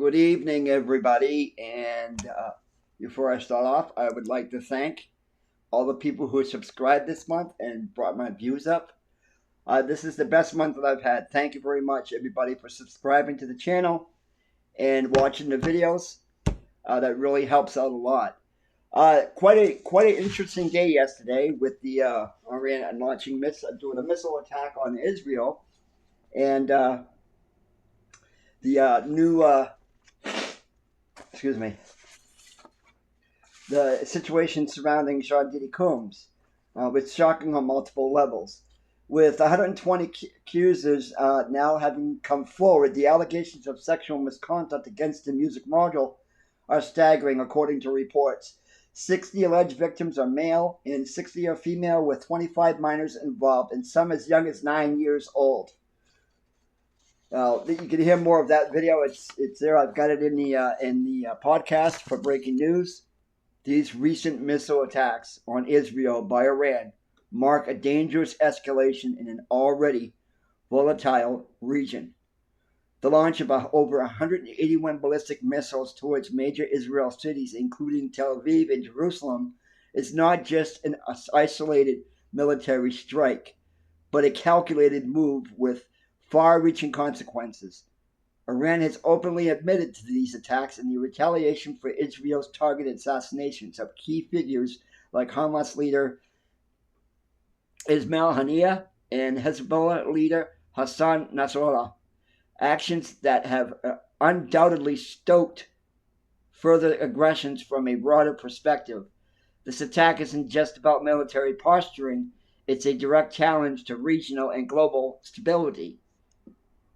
Good evening, everybody. And before I start off, I would like to thank all the people who subscribed this month and brought my views up. This is the best month that I've had. Thank you very much, everybody, for subscribing to the channel and watching the videos. That really helps out a lot. Quite an interesting day yesterday with the Iran doing a missile attack on Israel, and the new excuse me, the situation surrounding Jean Diddy Combs, was shocking on multiple levels. With 120 accusers now having come forward, the allegations of sexual misconduct against the music mogul are staggering, according to reports. 60 alleged victims are male and 60 are female, with 25 minors involved, and some as young as 9 years old. You can hear more of that video. It's there. I've got it in the podcast for breaking news. These recent missile attacks on Israel by Iran mark a dangerous escalation in an already volatile region. The launch of over 181 ballistic missiles towards major Israel cities, including Tel Aviv and Jerusalem, is not just an isolated military strike, but a calculated move with far-reaching consequences. Iran has openly admitted to these attacks in the retaliation for Israel's targeted assassinations of key figures like Hamas leader Ismail Haniyeh and Hezbollah leader Hassan Nasrallah, actions that have undoubtedly stoked further aggressions from a broader perspective. This attack isn't just about military posturing, it's a direct challenge to regional and global stability.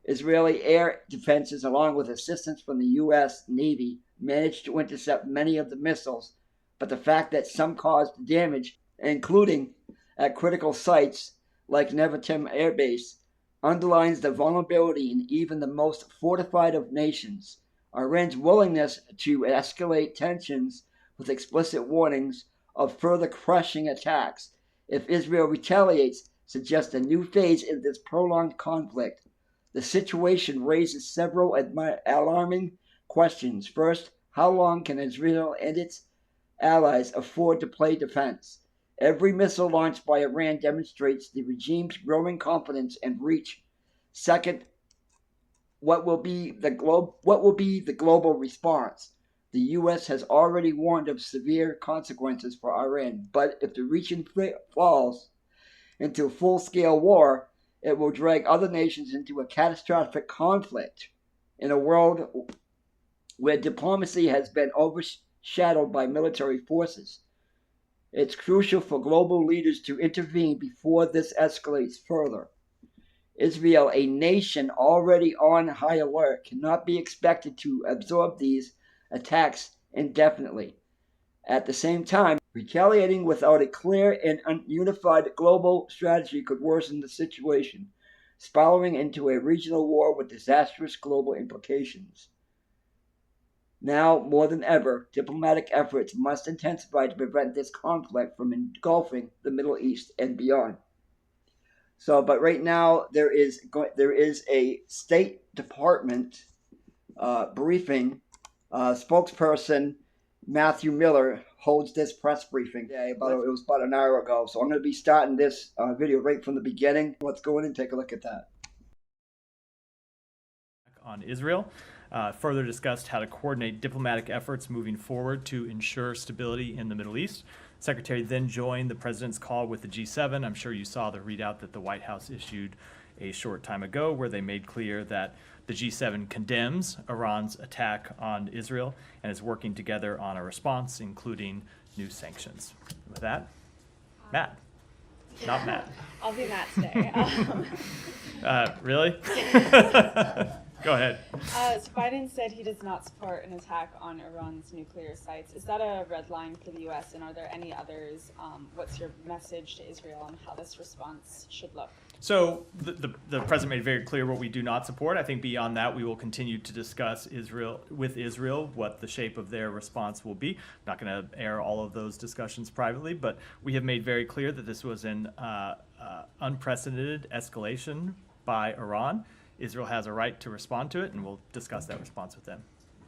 Israeli air defenses, along with assistance from the U.S. Navy, managed to intercept many of the missiles, but the fact that some caused damage, including at critical sites like Nevatim Air Base, underlines the vulnerability in even the most fortified of nations. Iran's willingness to escalate tensions with explicit warnings of further crushing attacks if Israel retaliates suggests a new phase in this prolonged conflict. The situation raises several alarming questions. First, how long can Israel and its allies afford to play defense? Every missile launched by Iran demonstrates the regime's growing confidence and reach. Second, what will be the global response? The U.S. has already warned of severe consequences for Iran, but if the region falls into full-scale war, it will drag other nations into a catastrophic conflict in a world where diplomacy has been overshadowed by military forces. It's crucial for global leaders to intervene before this escalates further. Israel, a nation already on high alert, cannot be expected to absorb these attacks indefinitely. At the same time, retaliating without a clear and unified global strategy could worsen the situation, spiraling into a regional war with disastrous global implications. Now, more than ever, diplomatic efforts must intensify to prevent this conflict from engulfing the Middle East and beyond. But right now there is a State Department briefing. Spokesperson Matthew Miller holds this press briefing. It was about an hour ago. So I'm going to be starting this video right from the beginning. Let's go in and take a look at that. On Israel, further discussed how to coordinate diplomatic efforts moving forward to ensure stability in the Middle East. Secretary then joined the president's call with the G7. I'm sure you saw the readout that the White House issued a short time ago, where they made clear that the G7 condemns Iran's attack on Israel and is working together on a response, including new sanctions. With that, Matt. Not Matt. I'll be Matt today. Really? Go ahead. So Biden said he does not support an attack on Iran's nuclear sites. Is that a red line for the U.S., and are there any others? What's your message to Israel on how this response should look? So the president made very clear what we do not support. I think beyond that, we will continue to discuss with Israel what the shape of their response will be. I'm not going to air all of those discussions privately, but we have made very clear that this was an unprecedented escalation by Iran. Israel has a right to respond to it, and we'll discuss that response with them.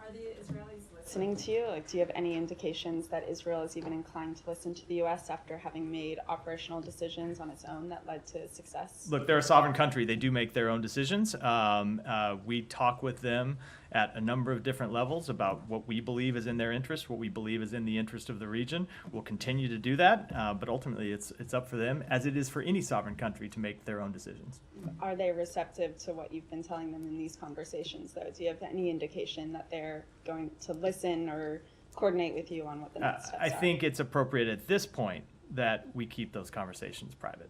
Are the Israelis listening to you? Like, do you have any indications that Israel is even inclined to listen to the U.S. after having made operational decisions on its own that led to success? Look, they're a sovereign country. They do make their own decisions. We talk with them at a number of different levels about what we believe is in their interest, what we believe is in the interest of the region. We'll continue to do that, but ultimately it's up for them, as it is for any sovereign country, to make their own decisions. Are they receptive to what you've been telling them in these conversations, though? Do you have any indication that they're going to listen or coordinate with you on what the next steps are? I think it's appropriate at this point that we keep those conversations private.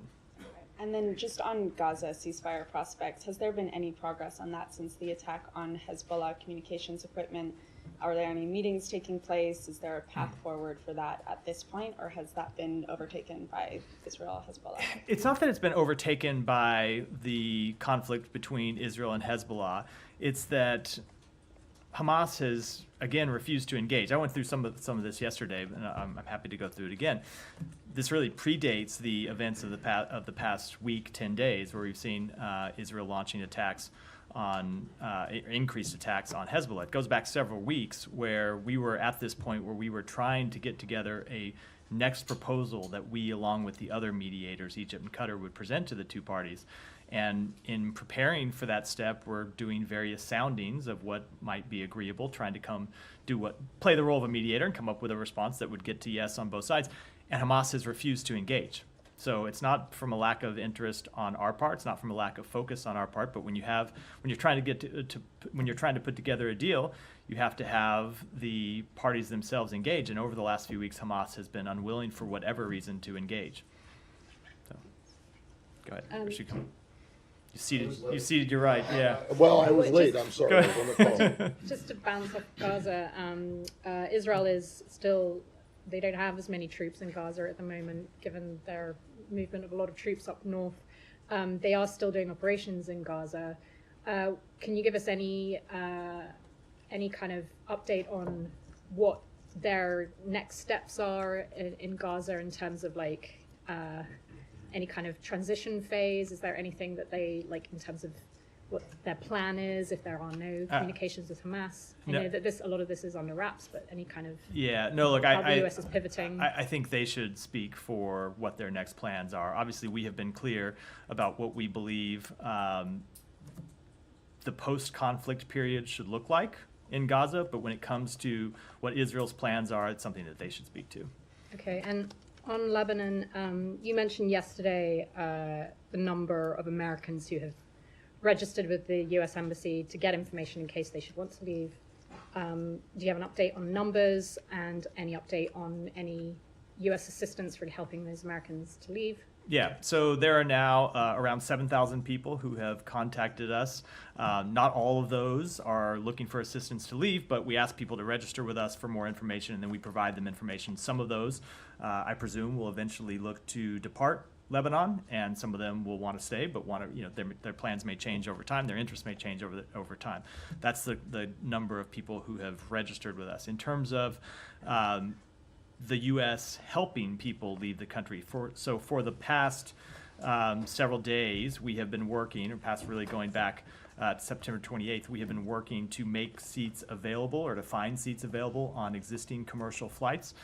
And then just on Gaza ceasefire prospects, has there been any progress on that since the attack on Hezbollah communications equipment? Are there any meetings taking place? Is there a path forward for that at this point, or has that been overtaken by Israel Hezbollah? It's not that it's been overtaken by the conflict between Israel and Hezbollah. It's that Hamas has, again, refused to engage. I went through some of this yesterday, and I'm happy to go through it again. This really predates the events of the past week, 10 days, where we've seen Israel launching attacks on increased attacks on Hezbollah. It goes back several weeks where we were at this point where we were trying to get together a next proposal that we, along with the other mediators, Egypt and Qatar, would present to the two parties. And in preparing for that step, we're doing various soundings of what might be agreeable, trying to play the role of a mediator and come up with a response that would get to yes on both sides. And Hamas has refused to engage. So it's not from a lack of interest on our part, it's not from a lack of focus on our part, but when you're trying to put together a deal, you have to have the parties themselves engage. And over the last few weeks, Hamas has been unwilling for whatever reason to engage. So, go ahead. You seated your right, yeah. Well, I was late, I'm sorry. I was on the call. Just to bounce off Gaza, Israel is still, they don't have as many troops in Gaza at the moment, given their movement of a lot of troops up north. They are still doing operations in Gaza. Can you give us any kind of update on what their next steps are in Gaza in terms of like any kind of transition phase? Is there anything that they like in terms of what their plan is, if there are no communications with Hamas? I know that a lot of this is on the wraps, but any kind of how the US is pivoting? I think they should speak for what their next plans are. Obviously, we have been clear about what we believe the post-conflict period should look like in Gaza, but when it comes to what Israel's plans are, it's something that they should speak to. Okay, and on Lebanon, you mentioned yesterday the number of Americans who have registered with the U.S. Embassy to get information in case they should want to leave. Do you have an update on numbers and any update on any U.S. assistance for helping those Americans to leave? Yeah, so there are now around 7,000 people who have contacted us. Not all of those are looking for assistance to leave, but we ask people to register with us for more information, and then we provide them information. Some of those, I presume, will eventually look to depart Lebanon, and some of them will want to stay, but their plans may change over time. Their interests may change over time. That's the number of people who have registered with us. In terms of the U.S. helping people leave the country, for the past several days, we have been working, or past really going back to September 28th, we have been working to make seats available or to find seats available on existing commercial flights.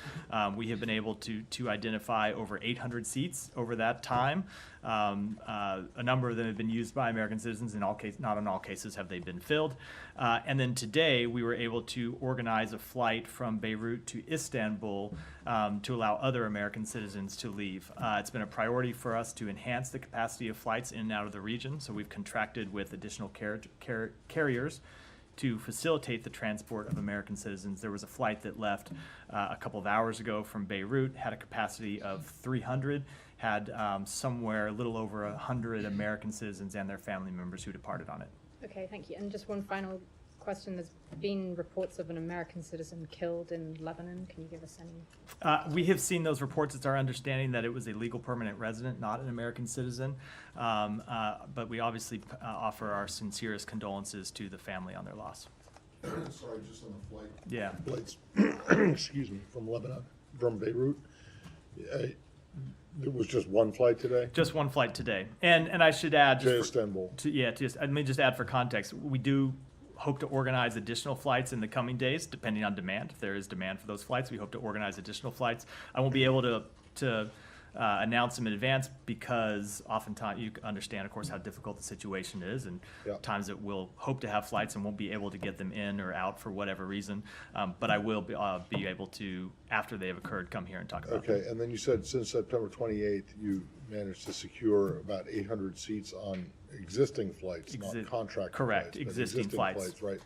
We have been able to identify over 800 seats over that time. A number of them have been used by American citizens. Not in all cases have they been filled. And then today we were able to organize a flight from Beirut to Istanbul to allow other American citizens to leave. It's been a priority for us to enhance the capacity of flights in and out of the region, so we've contracted with additional carriers to facilitate the transport of American citizens. There was a flight that left a couple of hours ago from Beirut, had a capacity of 300, had somewhere a little over 100 American citizens and their family members who departed on it. Okay, thank you. And just one final question. There's been reports of an American citizen killed in Lebanon. Can you give us any? We have seen those reports. It's our understanding that it was a legal permanent resident, not an American citizen. But we obviously offer our sincerest condolences to the family on their loss. Sorry, just on the flight. Yeah. Flights, excuse me, from Lebanon, from Beirut. There was just one flight today? Just one flight today. And I should add, To Istanbul. Let me just add for context. We do hope to organize additional flights in the coming days, depending on demand. If there is demand for those flights, we hope to organize additional flights. I won't be able to announce them in advance because oftentimes you understand, of course, how difficult the situation is, and Yeah. times that we'll hope to have flights and won't be able to get them in or out for whatever reason. But I will be able to, after they have occurred, come here and talk about them. Okay, and then you said since September 28th, you managed to secure about 800 seats on existing flights, not contract correct, flights. But existing flights. Right.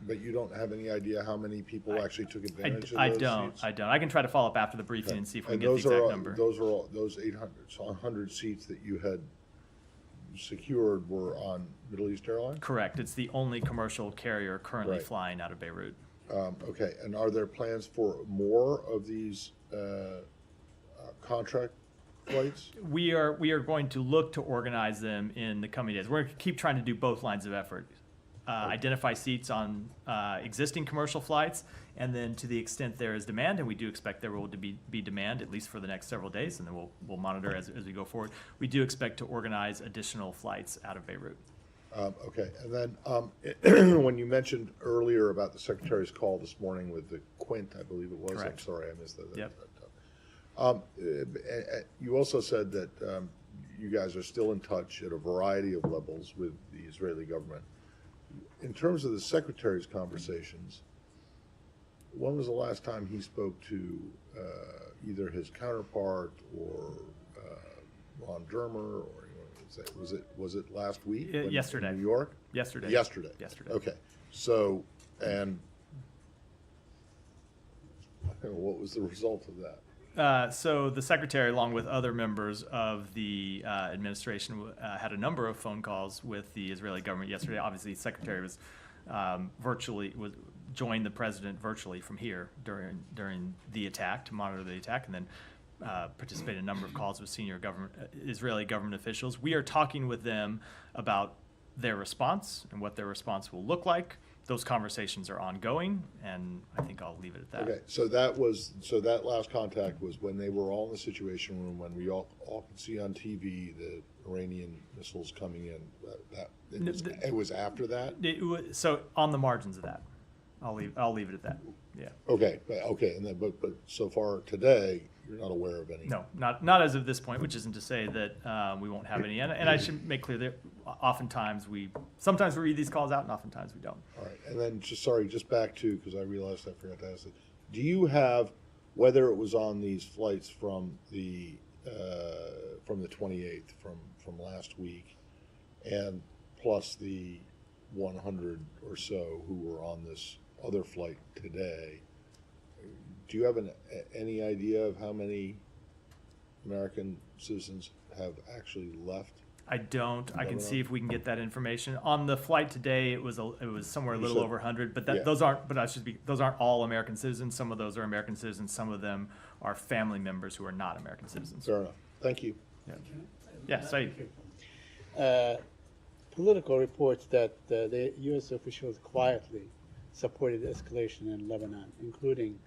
But you don't have any idea how many people actually took advantage of I those don't. seats? I don't. I can try to follow up after the briefing and see if we can get the those are exact all- number. Those are all, those 800, so 100 seats that you had secured were on Middle East Airlines? Correct. It's the only commercial carrier currently Right. flying out of Beirut. Okay, and are there plans for more of these contract flights? We are going to look to organize them in the coming days. We're going to keep trying to do both lines of effort. Identify seats on existing commercial flights, and then to the extent there is demand, and we do expect there will be demand at least for the next several days, and then we'll monitor as we go forward. We do expect to organize additional flights out of Beirut. Okay, and then when you mentioned earlier about the Secretary's call this morning with the Quint, I believe it was. Correct. I'm sorry, I missed that. Yep. You also said that you guys are still in touch at a variety of levels with the Israeli government. In terms of the Secretary's conversations, when was the last time he spoke to either his counterpart or Ron Dermer, or was it last week? Yesterday. In New York? Yesterday. Yesterday. Yesterday. Okay. So, and what was the result of that? So the secretary, along with other members of the administration, had a number of phone calls with the Israeli government yesterday. Obviously, the secretary was joined the president virtually from here during the attack to monitor the attack, and then participated in a number of calls with senior Israeli government officials. We are talking with them about their response and what their response will look like. Those conversations are ongoing, and I think I'll leave it at that. Okay, so that last contact was when they were all in the Situation Room, when we all could see on TV the Iranian missiles coming in. It was after that? So on the margins of that, I'll leave it at that. Yeah. Okay, and then but so far today, you're not aware of any? No, not as of this point, which isn't to say that we won't have any. And I should make clear that sometimes we read these calls out, and oftentimes we don't. All right, and then just back to, because I realized I forgot to ask it, do you have, whether it was on these flights from the 28th, from last week, and plus the 100 or so who were on this other flight today, do you have any idea of how many American citizens have actually left? I don't. I can see if we can get that information. On the flight today, it was somewhere a little over 100, but those aren't all American citizens. Some of those are American citizens. Some of them are family members who are not American citizens. Fair enough. Thank you. Yeah, Saeed. Political reports that the U.S. officials quietly supported the escalation in Lebanon, including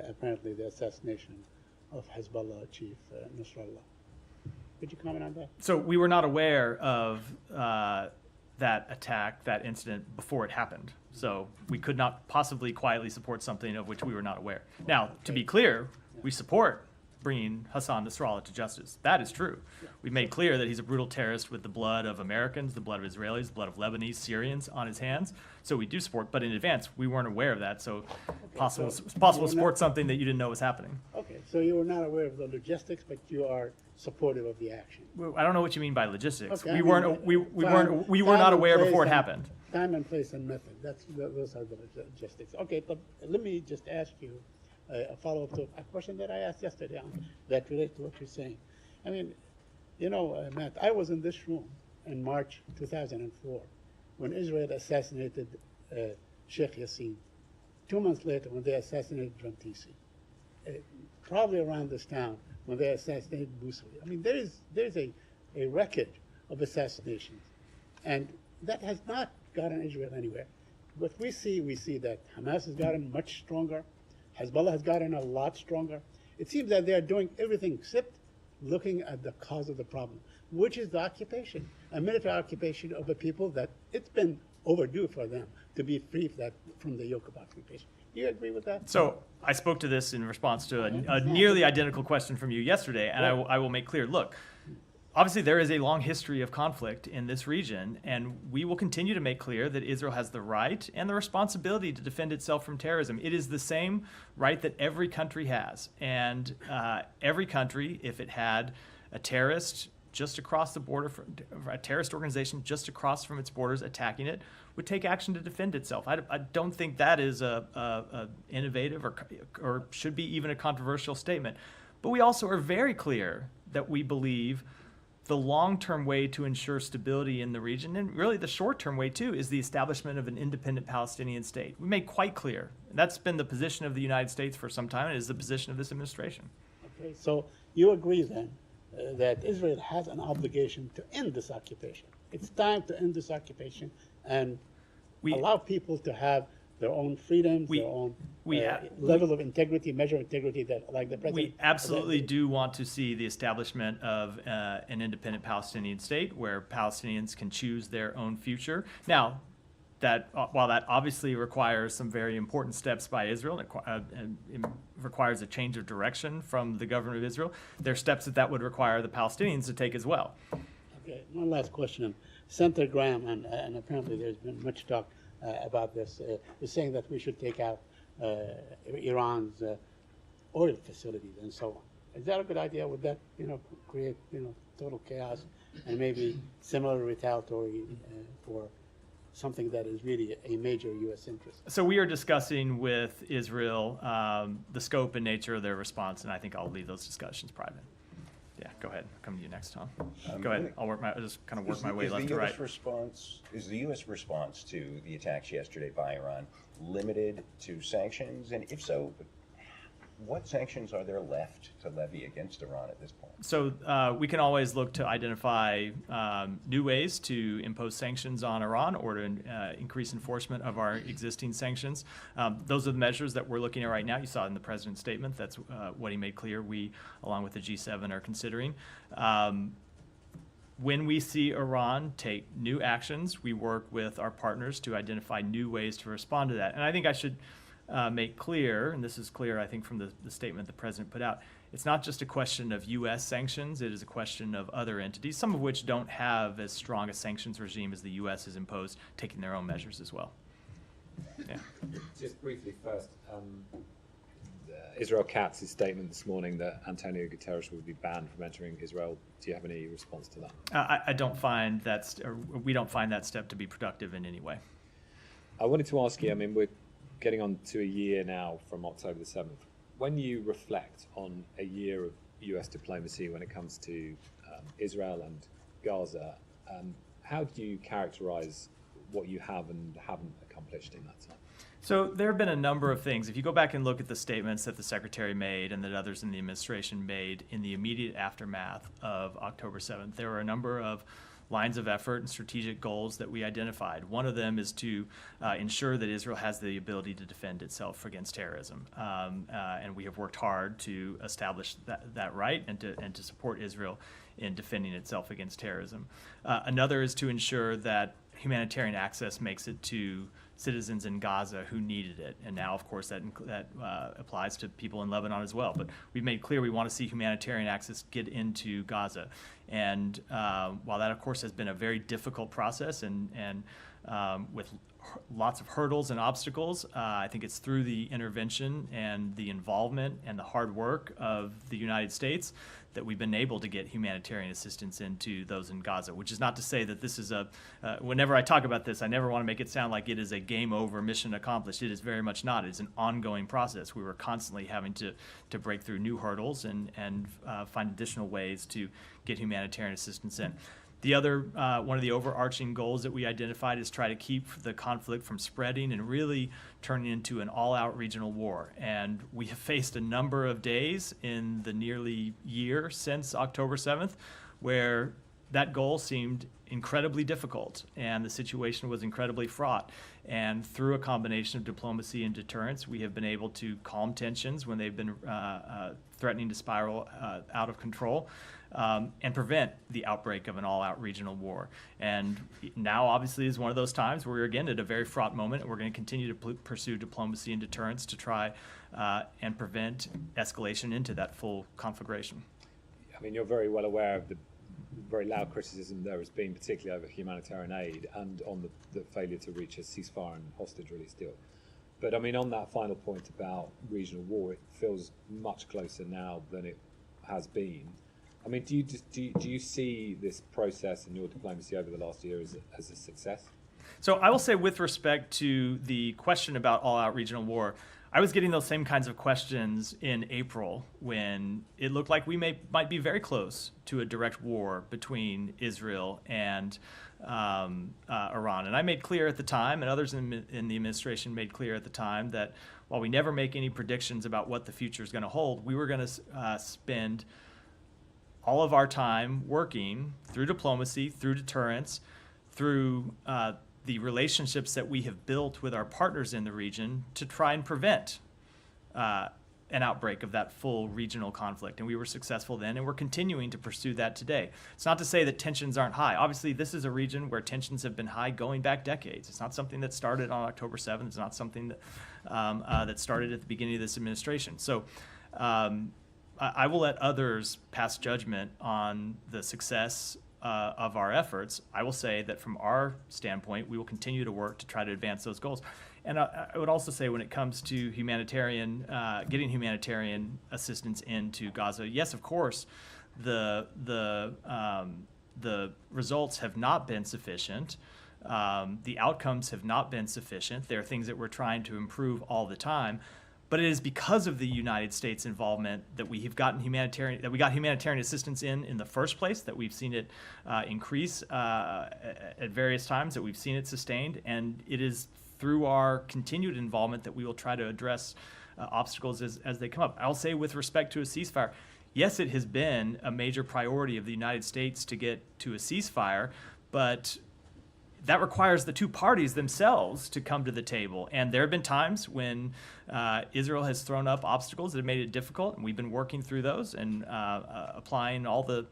apparently the assassination of Hezbollah chief Nasrallah. Could you comment on that? So we were not aware of that attack, that incident, before it happened. So we could not possibly quietly support something of which we were not aware. Now, to be clear, we support bringing Hassan Nasrallah to justice. That is true. We've made clear that he's a brutal terrorist with the blood of Americans, the blood of Israelis, the blood of Lebanese, Syrians on his hands. So we do support, but in advance, we weren't aware of that. So it's possible to support something that you didn't know was happening. Okay, so you were not aware of the logistics, but you are supportive of the action. Well, I don't know what you mean by logistics. Okay, We were not aware before it happened. Time and place and method. Those are the logistics. Okay, but let me just ask you a follow-up to a question that I asked yesterday that relates to what you're saying. I mean, Matt, I was in this room in March 2004 when Israel assassinated Sheikh Yassin. 2 months later, when they assassinated Rantisi. Probably around this time when they assassinated Busiri. I mean, there is a record of assassinations, and that has not gotten Israel anywhere. What we see that Hamas has gotten much stronger. Hezbollah has gotten a lot stronger. It seems that they are doing everything except looking at the cause of the problem, which is the occupation, a military occupation of a people that it's been overdue for them to be free from the yoke of occupation. Do you agree with that? So I spoke to this in response to a nearly identical question from you yesterday, and I will make clear, look, obviously there is a long history of conflict in this region, and we will continue to make clear that Israel has the right and the responsibility to defend itself from terrorism. It is the same right that every country has, and every country, if it had a terrorist just across the border, a terrorist organization just across from its borders attacking it, would take action to defend itself. I don't think that is a innovative or should be even a controversial statement. But we also are very clear that we believe the long-term way to ensure stability in the region, and really the short-term way too, is the establishment of an independent Palestinian state. We made quite clear. That's been the position of the United States for some time, and is the position of this administration. Okay, so you agree then that Israel has an obligation to end this occupation. It's time to end this occupation and allow people to have their own freedoms, their own level of integrity, measure of integrity that, like the president. We absolutely do want to see the establishment of an independent Palestinian state where Palestinians can choose their own future. Now, that while that obviously requires some very important steps by Israel, and it requires a change of direction from the government of Israel, there are steps that would require the Palestinians to take as well. Okay, one last question. Senator Graham, and apparently there's been much talk about this, is saying that we should take out Iran's oil facilities and so on. Is that a good idea? Would that, create, total chaos and maybe similar retaliatory for something that is really a major U.S. interest? So we are discussing with Israel the scope and nature of their response, and I think I'll leave those discussions private. Yeah, go ahead. I'll come to you next, Tom. Go ahead. I'll just kind of work my way left to right. Is the U.S. response to the attacks yesterday by Iran limited to sanctions? And if so, what sanctions are there left to levy against Iran at this point? So we can always look to identify new ways to impose sanctions on Iran or to increase enforcement of our existing sanctions. Those are the measures that we're looking at right now. You saw it in the president's statement. That's what he made clear we, along with the G7, are considering. When we see Iran take new actions, we work with our partners to identify new ways to respond to that. And I think I should make clear, and this is clear, I think, from the statement the president put out, it's not just a question of U.S. sanctions, it is a question of other entities, some of which don't have as strong a sanctions regime as the U.S. has imposed, taking their own measures as well. Yeah. Just briefly first, Israel Katz's statement this morning that Antonio Guterres would be banned from entering Israel. Do you have any response to that? I don't find we don't find that step to be productive in any way. I wanted to ask you, we're getting on to a year now from October the 7th. When you reflect on a year of US diplomacy when it comes to Israel and Gaza, how do you characterize what you have and haven't accomplished in that time? So there have been a number of things. If you go back and look at the statements that the Secretary made and that others in the administration made in the immediate aftermath of October 7th, there were a number of lines of effort and strategic goals that we identified. One of them is to ensure that Israel has the ability to defend itself against terrorism. And we have worked hard to establish that right and to support Israel in defending itself against terrorism. Another is to ensure that humanitarian access makes it to citizens in Gaza who needed it. And now, of course, that applies to people in Lebanon as well. But we've made clear we want to see humanitarian access get into Gaza. And while that, of course, has been a very difficult process and with lots of hurdles and obstacles, I think it's through the intervention and the involvement and the hard work of the United States that we've been able to get humanitarian assistance into those in Gaza, which is not to say that this is whenever I talk about this, I never want to make it sound like it is a game over, mission accomplished. It is very much not. It's an ongoing process. We were constantly having to break through new hurdles and find additional ways to get humanitarian assistance in. The other, one of the overarching goals that we identified is try to keep the conflict from spreading and really turning into an all-out regional war. And we have faced a number of days in the nearly year since October 7th where that goal seemed incredibly difficult, and the situation was incredibly fraught. And through a combination of diplomacy and deterrence, we have been able to calm tensions when they've been threatening to spiral out of control, and prevent the outbreak of an all-out regional war. And now, obviously, is one of those times where we're again at a very fraught moment, and we're going to continue to pursue diplomacy and deterrence to try and prevent escalation into that full conflagration. I mean, you're very well aware of the very loud criticism there has been, particularly over humanitarian aid and on the failure to reach a ceasefire and hostage release deal. But I mean, on that final point about regional war, it feels much closer now than it has been. I mean, do you see this process and your diplomacy over the last year as a success? So I will say, with respect to the question about all-out regional war, I was getting those same kinds of questions in April when it looked like we might be very close to a direct war between Israel and Iran. And I made clear at the time, and others in the administration made clear at the time, that while we never make any predictions about what the future is going to hold, we were going to spend all of our time working through diplomacy, through deterrence, through the relationships that we have built with our partners in the region to try and prevent an outbreak of that full regional conflict. And we were successful then, and we're continuing to pursue that today. It's not to say that tensions aren't high. Obviously, this is a region where tensions have been high going back decades. It's not something that started on October 7th. It's not something that, that started at the beginning of this administration. So I will let others pass judgment on the success of our efforts. I will say that from our standpoint, we will continue to work to try to advance those goals. And I would also say, when it comes to humanitarian, getting humanitarian assistance into Gaza, yes, of course, the results have not been sufficient. The outcomes have not been sufficient. There are things that we're trying to improve all the time. But it is because of the United States involvement that we have gotten humanitarian assistance in the first place, that we've seen it increase at various times, that we've seen it sustained, and it is through our continued involvement that we will try to address obstacles as they come up. I'll say, with respect to a ceasefire, yes, it has been a major priority of the United States to get to a ceasefire, but that requires the two parties themselves to come to the table. And there have been times when Israel has thrown up obstacles that have made it difficult, and we've been working through those and applying all the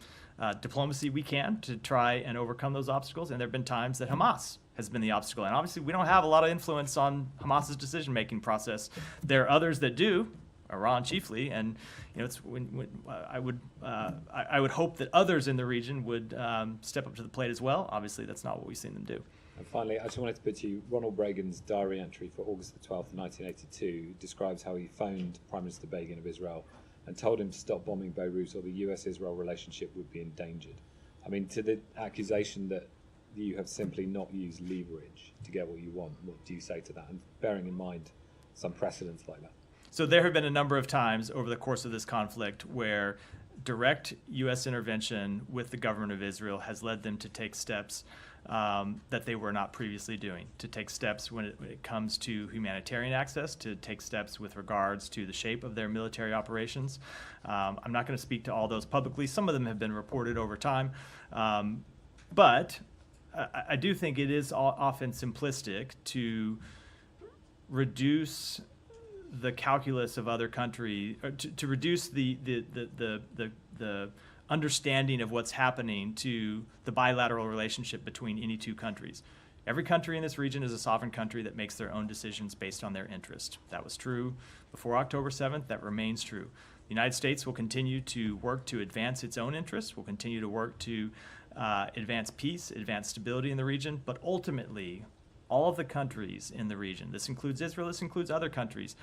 diplomacy we can to try and overcome those obstacles. And there have been times that Hamas has been the obstacle. And obviously, we don't have a lot of influence on Hamas's decision-making process. There are others that do, Iran chiefly, and it's I would hope that others in the region would step up to the plate as well. Obviously, that's not what we've seen them do. And finally, I just wanted to put to you, Ronald Reagan's diary entry for August the 12th, 1982 describes how he phoned Prime Minister Begin of Israel and told him to stop bombing Beirut, or the US-Israel relationship would be endangered. I mean, to the accusation that you have simply not used leverage to get what you want, what do you say to that? And bearing in mind some precedents like that. So there have been a number of times over the course of this conflict where direct U.S. intervention with the government of Israel has led them to take steps that they were not previously doing, to take steps when it comes to humanitarian access, to take steps with regards to the shape of their military operations. I'm not going to speak to all those publicly. Some of them have been reported over time. But I do think it is often simplistic to reduce the calculus of other countries, to reduce the understanding of what's happening to the bilateral relationship between any two countries. Every country in this region is a sovereign country that makes their own decisions based on their interest. That was true before October 7th. That remains true. The United States will continue to work to advance its own interests, will continue to work to advance peace, advance stability in the region, but ultimately, all of the countries in the region, this includes Israel, this includes other countries,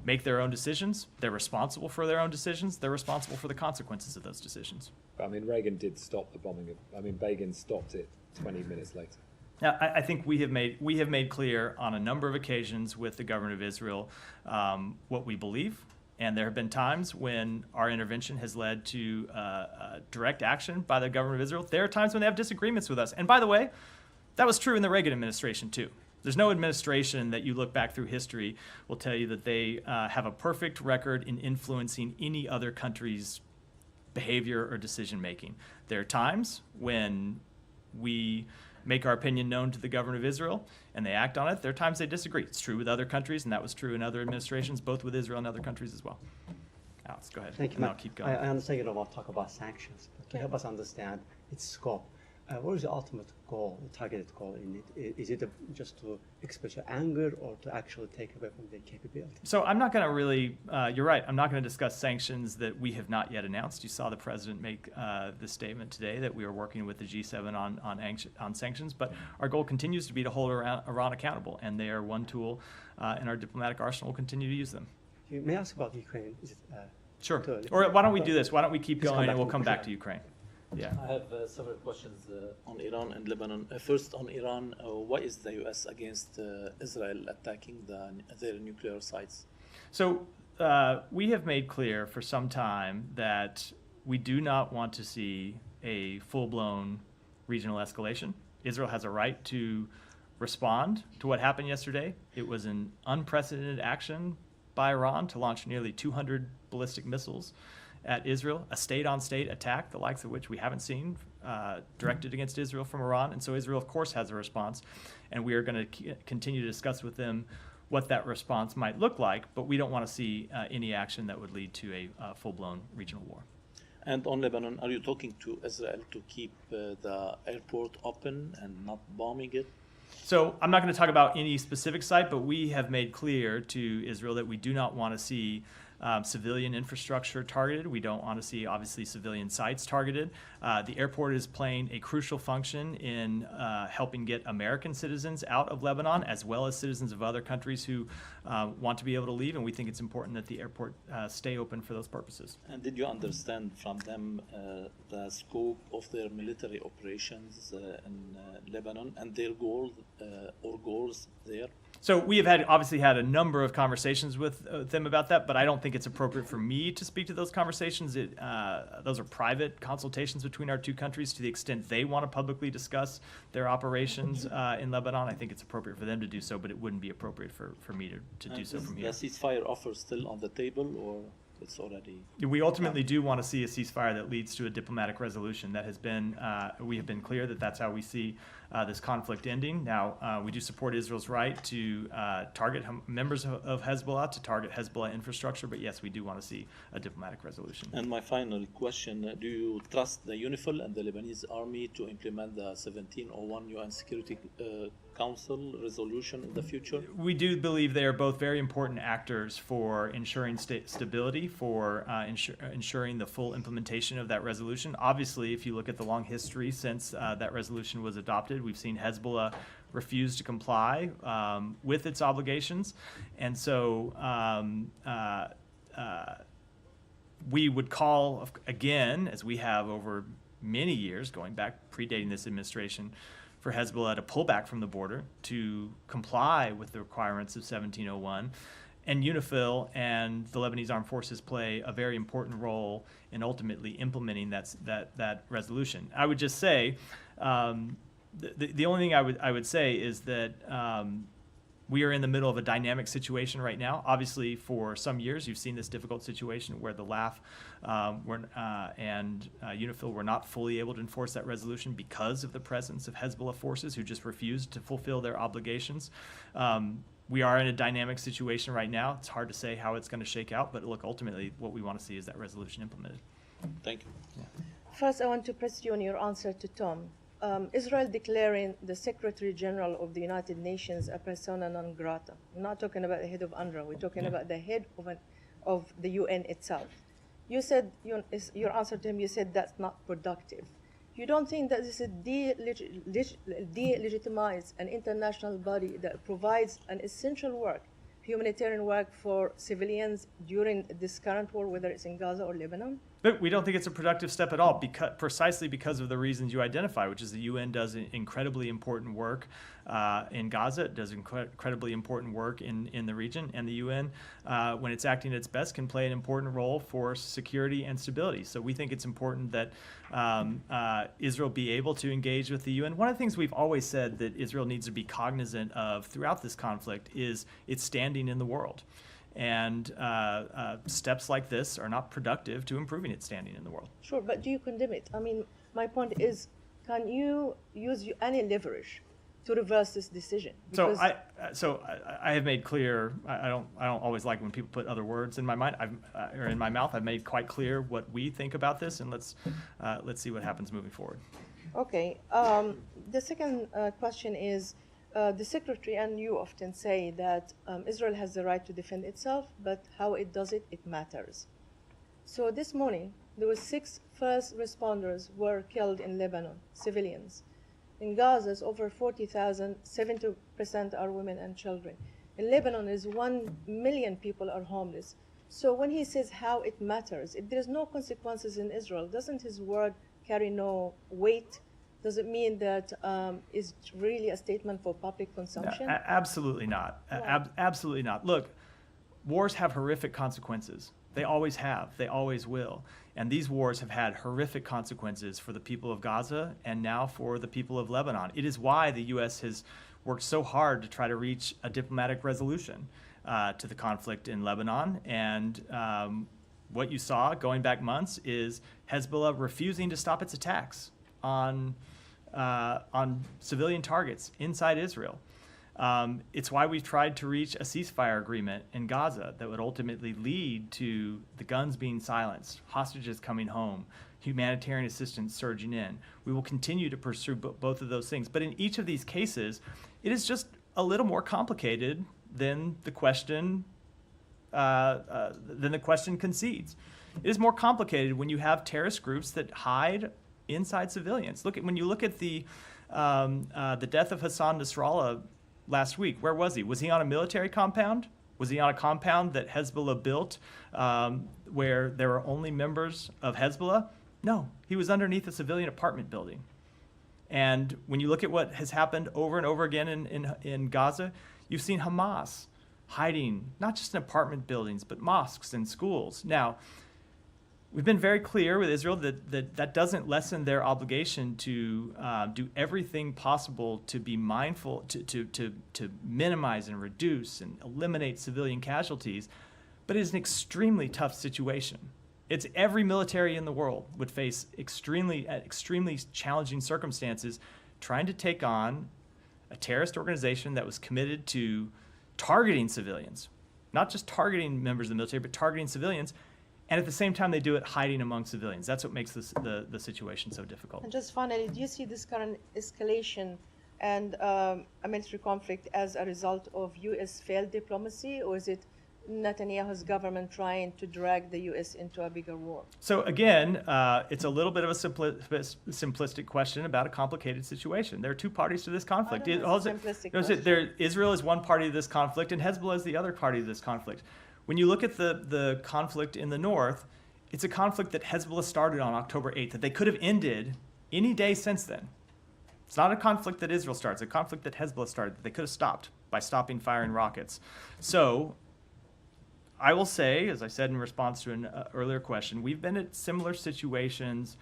make their own decisions. They're responsible for their own decisions. They're responsible for the consequences of those decisions. But I mean, Reagan did stop the bombing Begin stopped it 20 minutes later. Now, I think we have made clear on a number of occasions with the government of Israel what we believe. And there have been times when our intervention has led to direct action by the government of Israel. There are times when they have disagreements with us. And by the way, that was true in the Reagan administration, too. There's no administration that you look back through history will tell you that they have a perfect record in influencing any other country's behavior or decision making. There are times when we make our opinion known to the government of Israel and they act on it. There are times they disagree. It's true with other countries, and that was true in other administrations, both with Israel and other countries as well. Alex, go ahead. Thank you, And Matt. I'll keep going. I understand you don't want to talk about sanctions, but to help us understand its scope, what is the ultimate goal, the targeted goal in it? Is it just to express your anger or to actually take away from their capability? So I'm not going to really, you're right, I'm not going to discuss sanctions that we have not yet announced. You saw the president make the statement today that we are working with the G7 on sanctions, but our goal continues to be to hold Iran accountable, and they are one tool in our diplomatic arsenal. We'll continue to use them. May I ask about Ukraine? Is it, Sure. too early? Or why don't we do this? Why don't we keep Please come going back and we'll to come back to Ukraine. Ukraine? Yeah. I have several questions on Iran and Lebanon. First, on Iran, why is the U.S. against Israel attacking their nuclear sites? So we have made clear for some time that we do not want to see a full-blown regional escalation. Israel has a right to respond to what happened yesterday. It was an unprecedented action by Iran to launch nearly 200 ballistic missiles at Israel, a state-on-state attack, the likes of which we haven't seen directed against Israel from Iran. And so Israel, of course, has a response. And we are going to continue to discuss with them what that response might look like, but we don't want to see any action that would lead to a full-blown regional war. And on Lebanon, are you talking to Israel to keep the airport open and not bombing it? So I'm not going to talk about any specific site, but we have made clear to Israel that we do not want to see civilian infrastructure targeted. We don't want to see, obviously, civilian sites targeted. The airport is playing a crucial function in helping get American citizens out of Lebanon, as well as citizens of other countries who want to be able to leave, and we think it's important that the airport stay open for those purposes. And did you understand from them the scope of their military operations in Lebanon and their goals or goals there? So we have obviously had a number of conversations with them about that, but I don't think it's appropriate for me to speak to those conversations. Those are private consultations between our two countries. To the extent they want to publicly discuss their operations in Lebanon, I think it's appropriate for them to do so, but it wouldn't be appropriate for me to do so from here. Is the ceasefire offer still on the table, or it's already? We ultimately do want to see a ceasefire that leads to a diplomatic resolution. That has been, we have been clear that that's how we see this conflict ending. Now, we do support Israel's right to target members of Hezbollah, to target Hezbollah infrastructure, but yes, we do want to see a diplomatic resolution. And my final question, do you trust the UNIFIL and the Lebanese army to implement the 1701 UN Security Council resolution in the future? We do believe they are both very important actors for ensuring stability, for ensuring the full implementation of that resolution. Obviously, if you look at the long history since that resolution was adopted, we've seen Hezbollah refuse to comply with its obligations. And so we would call, again, as we have over many years, going back, predating this administration, for Hezbollah to pull back from the border, to comply with the requirements of 1701. And UNIFIL and the Lebanese Armed Forces play a very important role in ultimately implementing that resolution. I would just say, the only thing I would say is that we are in the middle of a dynamic situation right now. Obviously, for some years, you've seen this difficult situation where the LAF and UNIFIL were not fully able to enforce that resolution because of the presence of Hezbollah forces who just refused to fulfill their obligations. We are in a dynamic situation right now. It's hard to say how it's going to shake out, but look, ultimately, what we want to see is that resolution implemented. Thank you. Yeah. First, I want to press you on your answer to Tom. Israel declaring the Secretary General of the United Nations a persona non grata. We're not talking about the head of UNRWA. We're talking about the head of the UN itself. You said, your answer to him, you said that's not productive. You don't think that this is delegitimize an international body that provides an essential work, humanitarian work for civilians during this current war, whether it's in Gaza or Lebanon? But we don't think it's a productive step at all, precisely because of the reasons you identify, which is the UN does incredibly important work in Gaza. It does incredibly important work in the region, and the UN, when it's acting at its best, can play an important role for security and stability. So we think it's important that Israel be able to engage with the UN. One of the things we've always said that Israel needs to be cognizant of throughout this conflict is its standing in the world. And steps like this are not productive to improving its standing in the world. Sure, but do you condemn it? I mean, my point is, can you use any leverage to reverse this decision? So I have made clear. I don't always like when people put other words in my mind or in my mouth. I've made quite clear what we think about this, and let's see what happens moving forward. Okay. The second question is, the Secretary and you often say that Israel has the right to defend itself, but how it does it, it matters. So this morning, there were 6 first responders were killed in Lebanon, civilians. In Gaza, it's over 40,000, 70% are women and children. In Lebanon, is 1 million people are homeless. So when he says how it matters, if there's no consequences in Israel, doesn't his word carry no weight? Does it mean that it's really a statement for public consumption? No, absolutely not. Absolutely not. Look, wars have horrific consequences. They always have. They always will. And these wars have had horrific consequences for the people of Gaza and now for the people of Lebanon. It is why the U.S. has worked so hard to try to reach a diplomatic resolution to the conflict in Lebanon. And what you saw going back months is Hezbollah refusing to stop its attacks on civilian targets inside Israel. It's why we've tried to reach a ceasefire agreement in Gaza that would ultimately lead to the guns being silenced, hostages coming home, humanitarian assistance surging in. We will continue to pursue both of those things. But in each of these cases, it is just a little more complicated than the question concedes. It is more complicated when you have terrorist groups that hide inside civilians. When you look at the death of Hassan Nasrallah last week. Where was he? Was he on a military compound? Was he on a compound that Hezbollah built where there were only members of Hezbollah? No, he was underneath a civilian apartment building. And when you look at what has happened over and over again in Gaza, you've seen Hamas hiding not just in apartment buildings, but mosques and schools. Now, we've been very clear with Israel that doesn't lessen their obligation to do everything possible to be mindful, to minimize and reduce and eliminate civilian casualties, but it is an extremely tough situation. It's every military in the world would face extremely challenging circumstances trying to take on a terrorist organization that was committed to targeting civilians, not just targeting members of the military, but targeting civilians. And at the same time, they do it hiding among civilians. That's what makes the situation so difficult. And just finally, do you see this current escalation and a military conflict as a result of U.S. failed diplomacy, or is it Netanyahu's government trying to drag the U.S. into a bigger war? So again, it's a little bit of a simplistic question about a complicated situation. There are 2 parties to this conflict. Israel is one party to this conflict, and Hezbollah is the other party to this conflict. When you look at the conflict in the north, it's a conflict that Hezbollah started on October 8th, that they could have ended any day since then. It's not a conflict that Israel starts, it's a conflict that Hezbollah started that they could have stopped by stopping firing rockets. So I will say, as I said in response to an earlier question, we've been at similar situations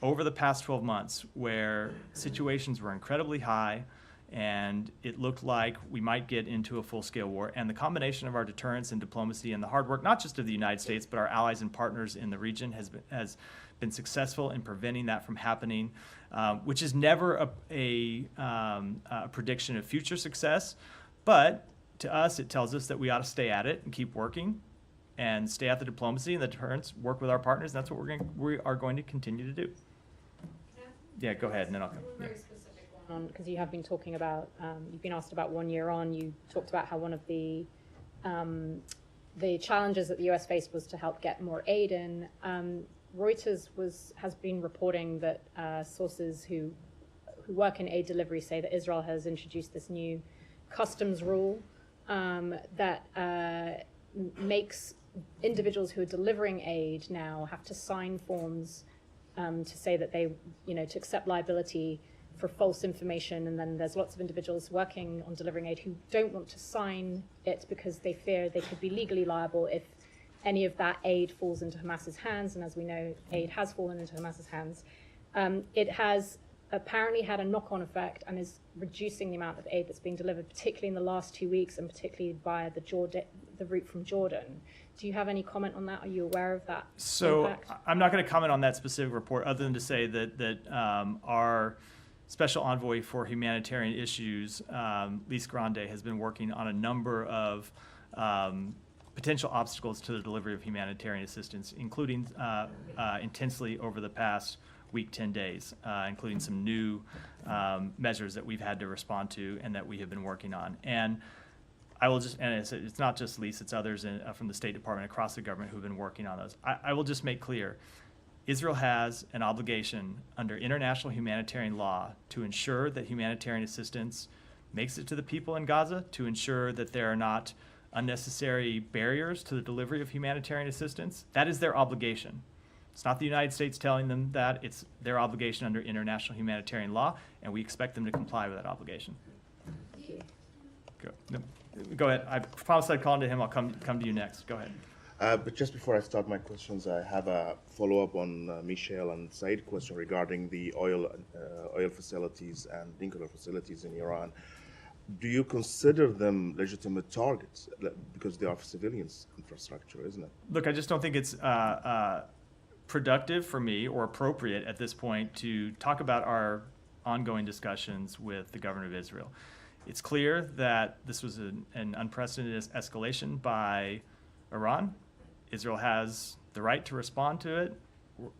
over the past 12 months where situations were incredibly high, and it looked like we might get into a full-scale war. And the combination of our deterrence and diplomacy and the hard work, not just of the United States, but our allies and partners in the region, has been successful in preventing that from happening, which is never a prediction of future success. But to us, it tells us that we ought to stay at it and keep working and stay at the diplomacy and the deterrence, work with our partners. And that's what we are going to continue to do. Yeah, go ahead, and then I'll come. Yeah. Because you have been talking about, you've been asked about 1 year on, you talked about how one of the challenges that the US faced was to help get more aid in. Reuters has been reporting that sources who work in aid delivery say that Israel has introduced this new customs rule that makes individuals who are delivering aid now have to sign forms to say that they, to accept liability for false information, and then there's lots of individuals working on delivering aid who don't want to sign it because they fear they could be legally liable if any of that aid falls into Hamas's hands, and as we know, aid has fallen into Hamas's hands. It has apparently had a knock-on effect and is reducing the amount of aid that's being delivered, particularly in the last 2 weeks and particularly via the route from Jordan. Do you have any comment on that? Are you aware of that So impact? I'm not going to comment on that specific report other than to say that our Special Envoy for Humanitarian Issues, Lise Grande, has been working on a number of potential obstacles to the delivery of humanitarian assistance, including intensely over the past week, 10 days, including some new measures that we've had to respond to and that we have been working on. And I will just, and it's not just Lise, it's others from the State Department across the government who've been working on those. I will just make clear, Israel has an obligation under international humanitarian law to ensure that humanitarian assistance makes it to the people in Gaza, to ensure that there are not unnecessary barriers to the delivery of humanitarian assistance. That is their obligation. It's not the United States telling them that, it's their obligation under international humanitarian law, and we expect them to comply with that obligation. Thank you. Go ahead. I promised I'd call into him. I'll come to you next. Go ahead. But just before I start my questions, I have a follow-up on Michelle and Said's question regarding the oil facilities and nuclear facilities in Iran. Do you consider them legitimate targets? Because they are civilians' infrastructure, isn't it? Look, I just don't think it's productive for me or appropriate at this point to talk about our ongoing discussions with the government of Israel. It's clear that this was an unprecedented escalation by Iran. Israel has the right to respond to it.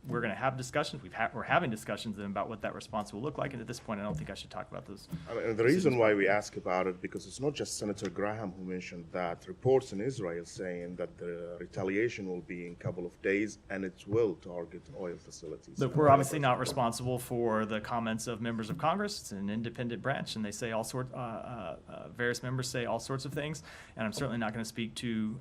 We're going to have discussions. We're having discussions with them about what that response will look like. And at this point, I don't think I should talk about those. The reason why we ask about it, because it's not just Senator Graham who mentioned that. Reports in Israel saying that the retaliation will be in a couple of days and it will target oil facilities. Look, we're obviously not responsible for the comments of members of Congress. It's an independent branch, and they say all sorts. Various members say all sorts of things, and I'm certainly not going to speak to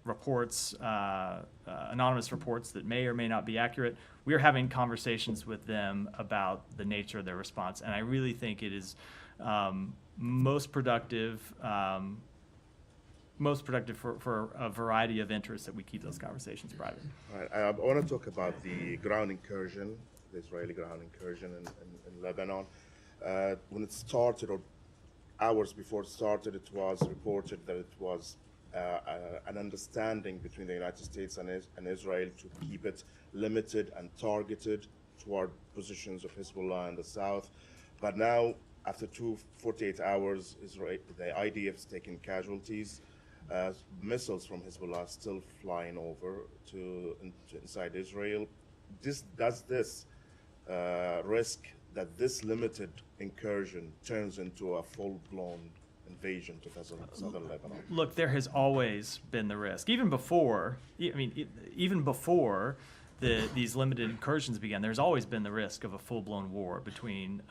reports, anonymous reports that may or may not be accurate. We are having conversations with them about the nature of their response, and I really think it is most productive for a variety of interests that we keep those conversations private. Right. I want to talk about the ground incursion, the Israeli ground incursion in Lebanon. When it started, or hours before it started, it was reported that it was an understanding between the United States and Israel to keep it limited and targeted toward positions of Hezbollah in the south. But now, after 48 hours, the IDF has taken casualties. Missiles from Hezbollah are still flying over to inside Israel. Does this risk that this limited incursion turns into a full-blown invasion to southern Lebanon? Look, there has always been the risk, even before. Even before these limited incursions began, there's always been the risk of a full-blown war between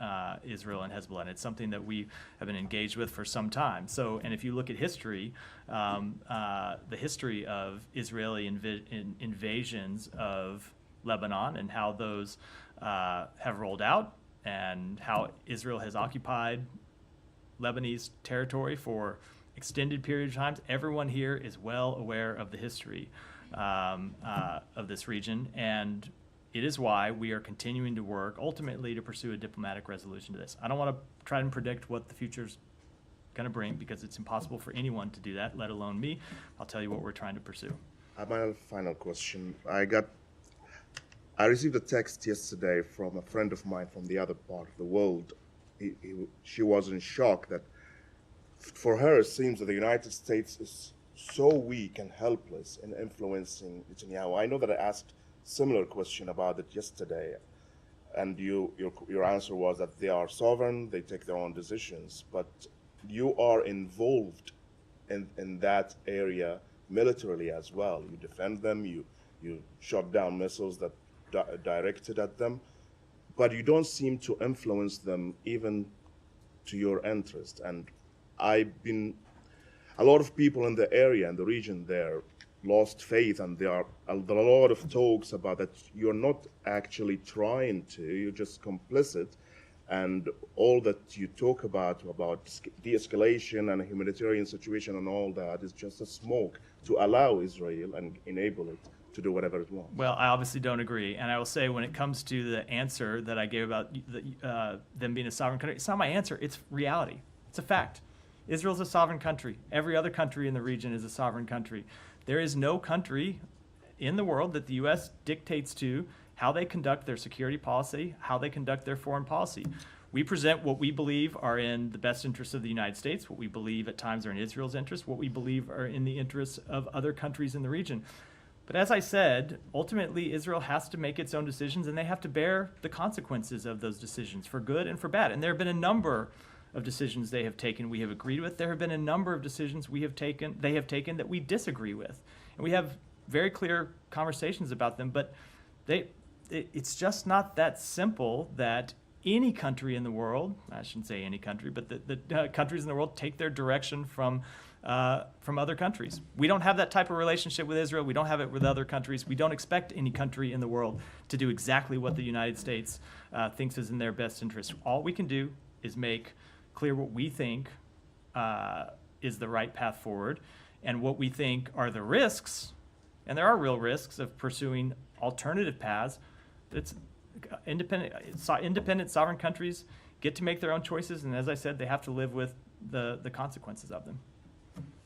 Israel and Hezbollah, and it's something that we have been engaged with for some time. So, and if you look at history, the history of Israeli invasions of Lebanon and how those have rolled out, and how Israel has occupied Lebanese territory for extended period of times. Everyone here is well aware of the history of this region, and it is why we are continuing to work ultimately to pursue a diplomatic resolution to this. I don't want to try and predict what the future's going to bring, because it's impossible for anyone to do that, let alone me. I'll tell you what we're trying to pursue. My final question. I received a text yesterday from a friend of mine from the other part of the world. She was in shock that for her it seems that the United States is so weak and helpless in influencing Netanyahu. I know that I asked similar question about it yesterday, and your answer was that they are sovereign, they take their own decisions, but you are involved in that area militarily as well. You defend them, you shot down missiles that directed at them, but you don't seem to influence them even to your interest. And a lot of people in the area, in the region there, lost faith, and there are a lot of talks about that you're not actually trying to, you're just complicit, and all that you talk about de-escalation and a humanitarian situation and all that is just a smoke to allow Israel and enable it to do whatever it wants. Well, I obviously don't agree. And I will say, when it comes to the answer that I gave about them being a sovereign country, it's not my answer. It's reality. It's a fact. Israel's a sovereign country. Every other country in the region is a sovereign country. There is no country in the world that the U.S. dictates to how they conduct their security policy, how they conduct their foreign policy. We present what we believe are in the best interests of the United States, what we believe at times are in Israel's interests, what we believe are in the interests of other countries in the region. But as I said, ultimately Israel has to make its own decisions, and they have to bear the consequences of those decisions, for good and for bad. And there have been a number of decisions they have taken we have agreed with. There have been a number of decisions they have taken that we disagree with. And we have very clear conversations about them, but it's just not that simple that any country in the world, I shouldn't say any country, but the countries in the world take their direction from other countries. We don't have that type of relationship with Israel. We don't have it with other countries. We don't expect any country in the world to do exactly what the United States thinks is in their best interest. All we can do is make clear what we think is the right path forward, and what we think are the risks, and there are real risks of pursuing alternative paths. It's independent sovereign countries get to make their own choices, and as I said, they have to live with the consequences of them.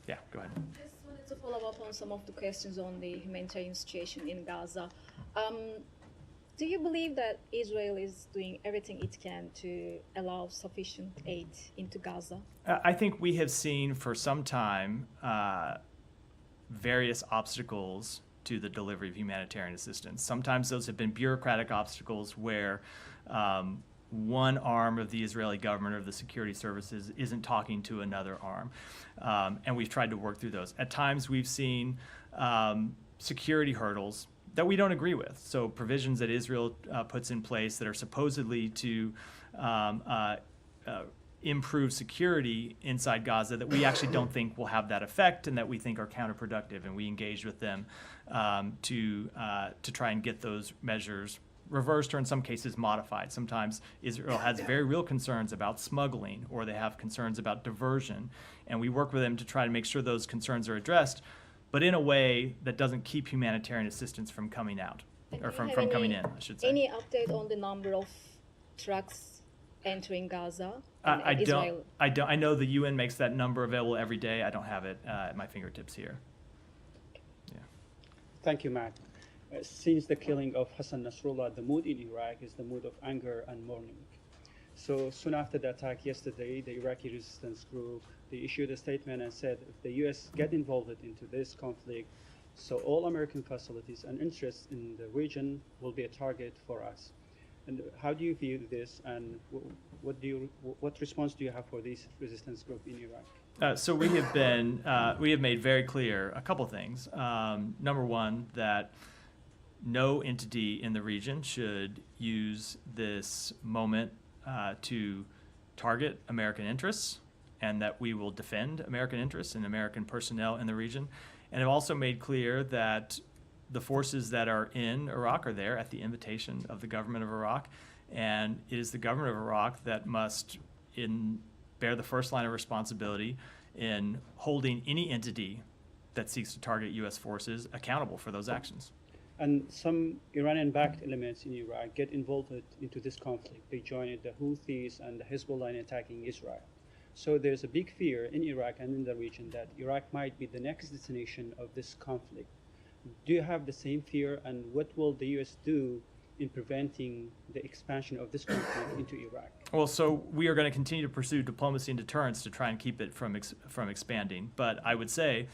Yeah, go ahead. Just wanted to follow up on some of the questions on the humanitarian situation in Gaza. Do you believe that Israel is doing everything it can to allow sufficient aid into Gaza? I think we have seen for some time various obstacles to the delivery of humanitarian assistance. Sometimes those have been bureaucratic obstacles where one arm of the Israeli government or the security services isn't talking to another arm, and we've tried to work through those. At times we've seen security hurdles that we don't agree with. So provisions that Israel puts in place that are supposedly to improve security inside Gaza that we actually don't think will have that effect, and that we think are counterproductive. And we engaged with them to try and get those measures reversed, or in some cases modified. Sometimes Israel has very real concerns about smuggling, or they have concerns about diversion, and we work with them to try to make sure those concerns are addressed, but in a way that doesn't keep humanitarian assistance from coming out, or from coming in, I should say. Any update on the number of trucks entering Gaza? I don't. I know the UN makes that number available every day. I don't have it at my fingertips here. Yeah. Thank you, Matt. Since the killing of Hassan Nasrallah, the mood in Iraq is the mood of anger and mourning. So soon after the attack yesterday, the Iraqi resistance group, they issued a statement and said, if the U.S. get involved into this conflict, so all American facilities and interests in the region will be a target for us. And how do you view this, and what response do you have for this resistance group in Iraq? So we have made very clear a couple things. Number one, that no entity in the region should use this moment to target American interests, and that we will defend American interests and American personnel in the region. And have also made clear that the forces that are in Iraq are there at the invitation of the government of Iraq, and it is the government of Iraq that must bear the first line of responsibility in holding any entity that seeks to target U.S. forces accountable for those actions. And some Iranian-backed elements in Iraq get involved into this conflict. They joined the Houthis and the Hezbollah in attacking Israel. So there's a big fear in Iraq and in the region that Iraq might be the next destination of this conflict. Do you have the same fear, and what will the U.S. do in preventing the expansion of this conflict into Iraq? Well, so we are going to continue to pursue diplomacy and deterrence to try and keep it from expanding. But I would say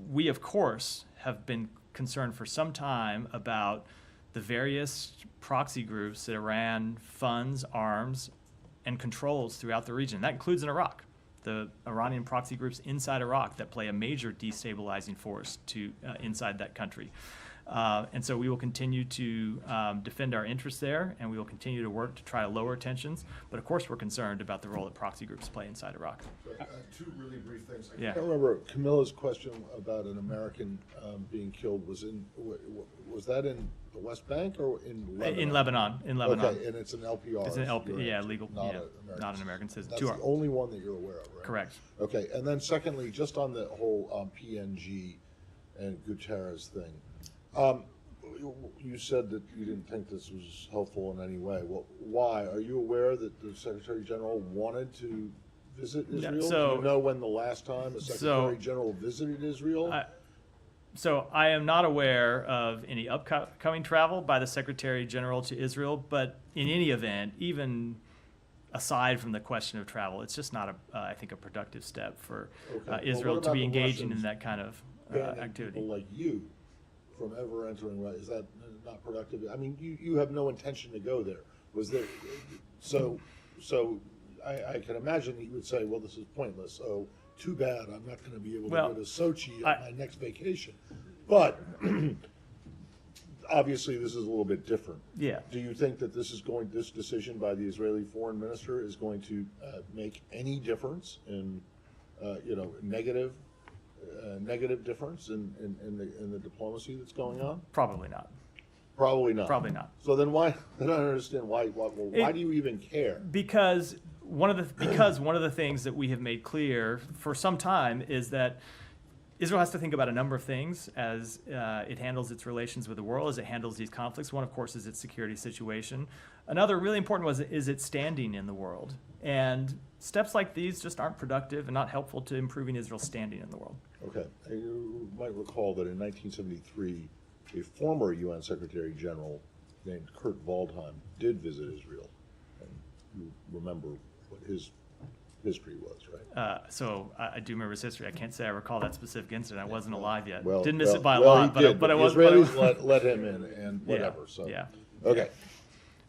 we, of course, have been concerned for some time about the various proxy groups that Iran funds, arms, and controls throughout the region. That includes in Iraq. The Iranian proxy groups inside Iraq that play a major destabilizing force inside that country. And so we will continue to defend our interests there, and we will continue to work to try to lower tensions. But of course, we're concerned about the role that proxy groups play inside Iraq. Two really brief things. I Yeah. can't remember Camilla's question about an American being killed was that in the West Bank or in Lebanon? In Lebanon. Okay, and it's an LPR. It's an LPR, yeah, legal, not not an American citizen. That's the only one that you're aware of, right? Correct. Okay, and then secondly, just on the whole PNG and Guterres thing. You said that you didn't think this was helpful in any way. Well, why? Are you aware that the Secretary General wanted to visit Israel? Do you know when the last time a Secretary General visited Israel? So I am not aware of any upcoming travel by the Secretary General to Israel, but in any event, even aside from the question of travel, it's just not, I think, a productive step for Israel to be engaging in that kind of activity. People like you from ever entering, is that not productive? I mean, you have no intention to go there. Was there, so I can imagine that you would say, well, this is pointless. Oh, too bad, I'm not going to be able to go to Sochi on my next vacation. But obviously, this is a little bit different. Yeah. Do you think that this decision by the Israeli foreign minister is going to make any difference in, negative difference in the diplomacy that's going on? Probably not. Probably not. Probably not. So then why? I don't understand why. Why do you even care? Because one of the things that we have made clear for some time is that Israel has to think about a number of things as it handles its relations with the world, as it handles these conflicts. One, of course, is its security situation. Another really important is its standing in the world. And steps like these just aren't productive and not helpful to improving Israel's standing in the world. Okay. You might recall that in 1973, a former UN Secretary General named Kurt Waldheim did visit Israel. And you remember what his history was, right? So I do remember his history. I can't say I recall that specific incident. I wasn't alive yet. Well, Didn't miss it by a lot, but I was. The Israelis let him in and whatever. Yeah, so yeah. Okay.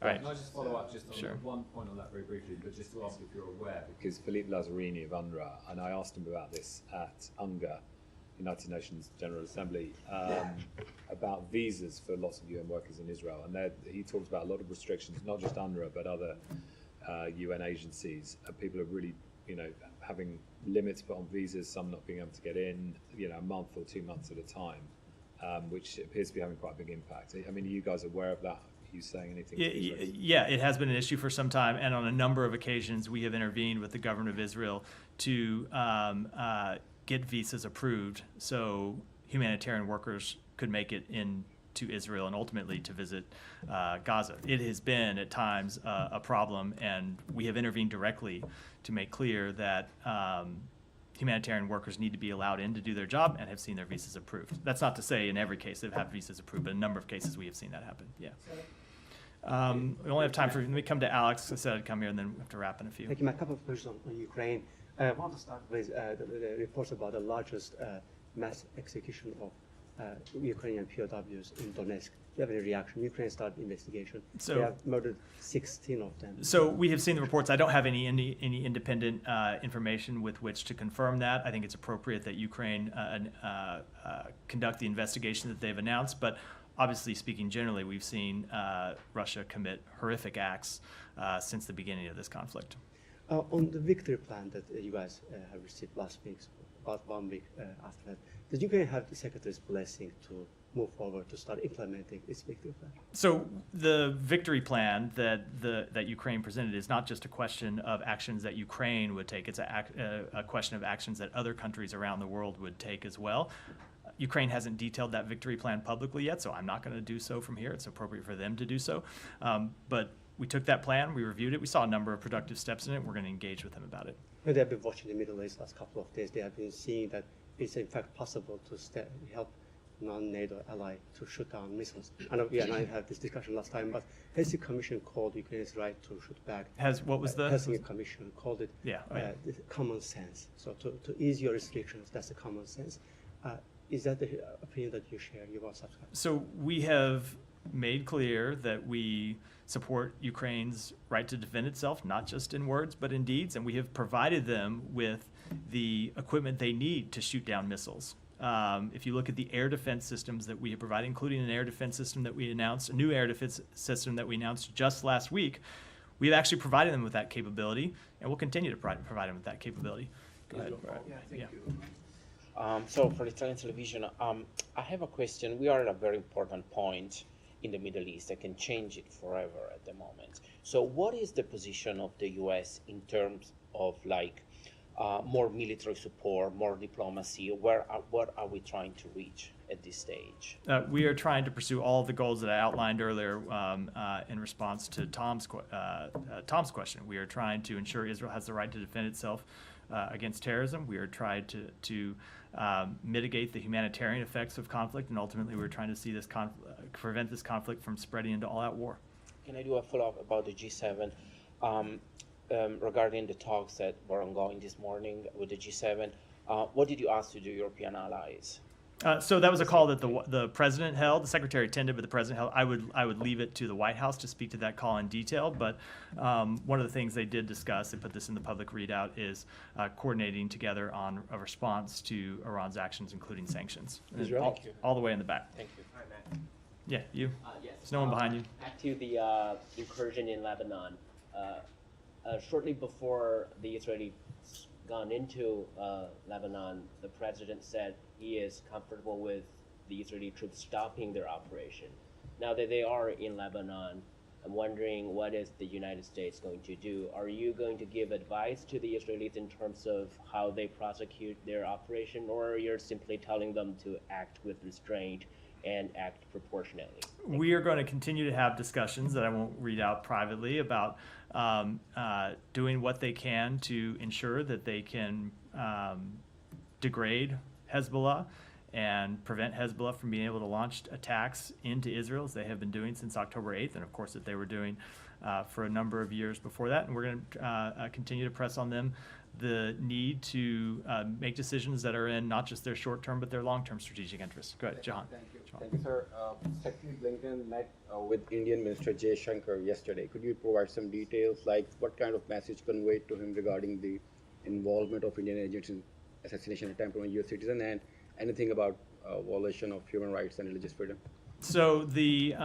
All right. Can I just follow up just on one point on that very briefly, but just to ask if you're aware, because Philippe Lazzarini of UNRWA, and I asked him about this at UNGA, United Nations General Assembly, about visas for lots of UN workers in Israel, and he talks about a lot of restrictions, not just UNRWA, but other UN agencies. People are really, having limits put on visas, some not being able to get in, a month or 2 months at a time, which appears to be having quite a big impact. I mean, are you guys aware of that? Are you saying anything? Yeah, it has been an issue for some time, and on a number of occasions we have intervened with the government of Israel to get visas approved so humanitarian workers could make it into Israel and ultimately to visit Gaza. It has been at times a problem, and we have intervened directly to make clear that humanitarian workers need to be allowed in to do their job and have seen their visas approved. That's not to say in every case they've had visas approved, but in a number of cases we have seen that happen. Yeah. We only have time for, let me come to Alex. I said I'd come here and then we have to wrap in a few. Thank you. My couple of questions on Ukraine. I want to start with the reports about the largest mass execution of Ukrainian POWs in Donetsk. Do you have any reaction? Ukraine started investigation. So, they have murdered 16 of them. So we have seen the reports. I don't have any independent information with which to confirm that. I think it's appropriate that Ukraine conduct the investigation that they've announced. But obviously, speaking generally, we've seen Russia commit horrific acts since the beginning of this conflict. On the victory plan that you guys have received last week, about 1 week after that, did Ukraine have the Secretary's blessing to move forward to start implementing its victory plan? So the victory plan that Ukraine presented is not just a question of actions that Ukraine would take. It's a question of actions that other countries around the world would take as well. Ukraine hasn't detailed that victory plan publicly yet, so I'm not going to do so from here. It's appropriate for them to do so. But we took that plan, we reviewed it, we saw a number of productive steps in it. We're going to engage with them about it. When they have been watching the Middle East last couple of days, they have been seeing that it's in fact possible to help non-NATO ally to shoot down missiles. I know you and I had this discussion last time, but Helsinki Commission called Ukraine's right to shoot back. What was the? Helsinki Commission called it the common sense. So to ease your restrictions, that's the common sense. Is that the opinion that you share? You will subscribe? So we have made clear that we support Ukraine's right to defend itself, not just in words, but in deeds, and we have provided them with the equipment they need to shoot down missiles. If you look at the air defense systems that we have provided, including an air defense system that we announced, a new air defense system that we announced just last week, we've actually provided them with that capability, and we'll continue to provide them with that capability. Go ahead. Yeah, thank you. So for Italian television, I have a question. We are at a very important point in the Middle East that can change it forever at the moment. So what is the position of the US in terms of more military support, more diplomacy? What are we trying to reach at this stage? We are trying to pursue all of the goals that I outlined earlier in response to Tom's question. We are trying to ensure Israel has the right to defend itself against terrorism. We are trying to mitigate the humanitarian effects of conflict, and ultimately we're trying to see this prevent this conflict from spreading into all-out war. Can I do a follow-up about the G7? Regarding the talks that were ongoing this morning with the G7, what did you ask to the European allies? So that was a call that the president held. The secretary attended, but the president held. I would leave it to the White House to speak to that call in detail. But one of the things they did discuss, they put this in the public readout, is coordinating together on a response to Iran's actions, including sanctions. All the way in the back. Thank you. Hi, Matt. Yeah, you. Yes. There's no one behind you. Back to the incursion in Lebanon. Shortly before the Israelis gone into Lebanon, the president said he is comfortable with the Israeli troops stopping their operation. Now that they are in Lebanon, I'm wondering, what is the United States going to do? Are you going to give advice to the Israelis in terms of how they prosecute their operation, or you're simply telling them to act with restraint and act proportionately? We are going to continue to have discussions that I won't read out privately about doing what they can to ensure that they can degrade Hezbollah and prevent Hezbollah from being able to launch attacks into Israel, as they have been doing since October 8th, and of course that they were doing for a number of years before that. And we're going to continue to press on them the need to make decisions that are in not just their short-term but their long-term strategic interests. Go ahead, John. Thank you. Thank you, sir. Secretary Blinken met with Indian Minister Jay Shankar yesterday. Could you provide some details, like what kind of message conveyed to him regarding the involvement of Indian agents in assassination attempt on a U.S. citizen, and anything about violation of human rights and religious freedom? So the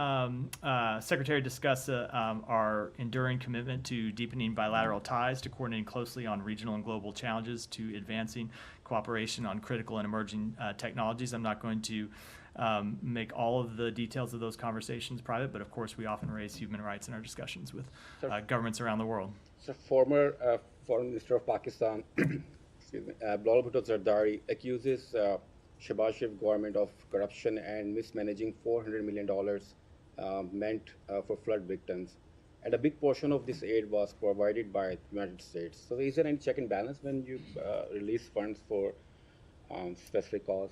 Secretary discussed our enduring commitment to deepening bilateral ties, to coordinating closely on regional and global challenges, to advancing cooperation on critical and emerging technologies. I'm not going to make all of the details of those conversations private, but of course we often raise human rights in our discussions with governments around the world. So former Foreign Minister of Pakistan, excuse me, Bilal Bhutto Zardari accuses Shehbaz Sharif government of corruption and mismanaging $400 million meant for flood victims. And a big portion of this aid was provided by the United States. So is there any check and balance when you release funds for specific cause?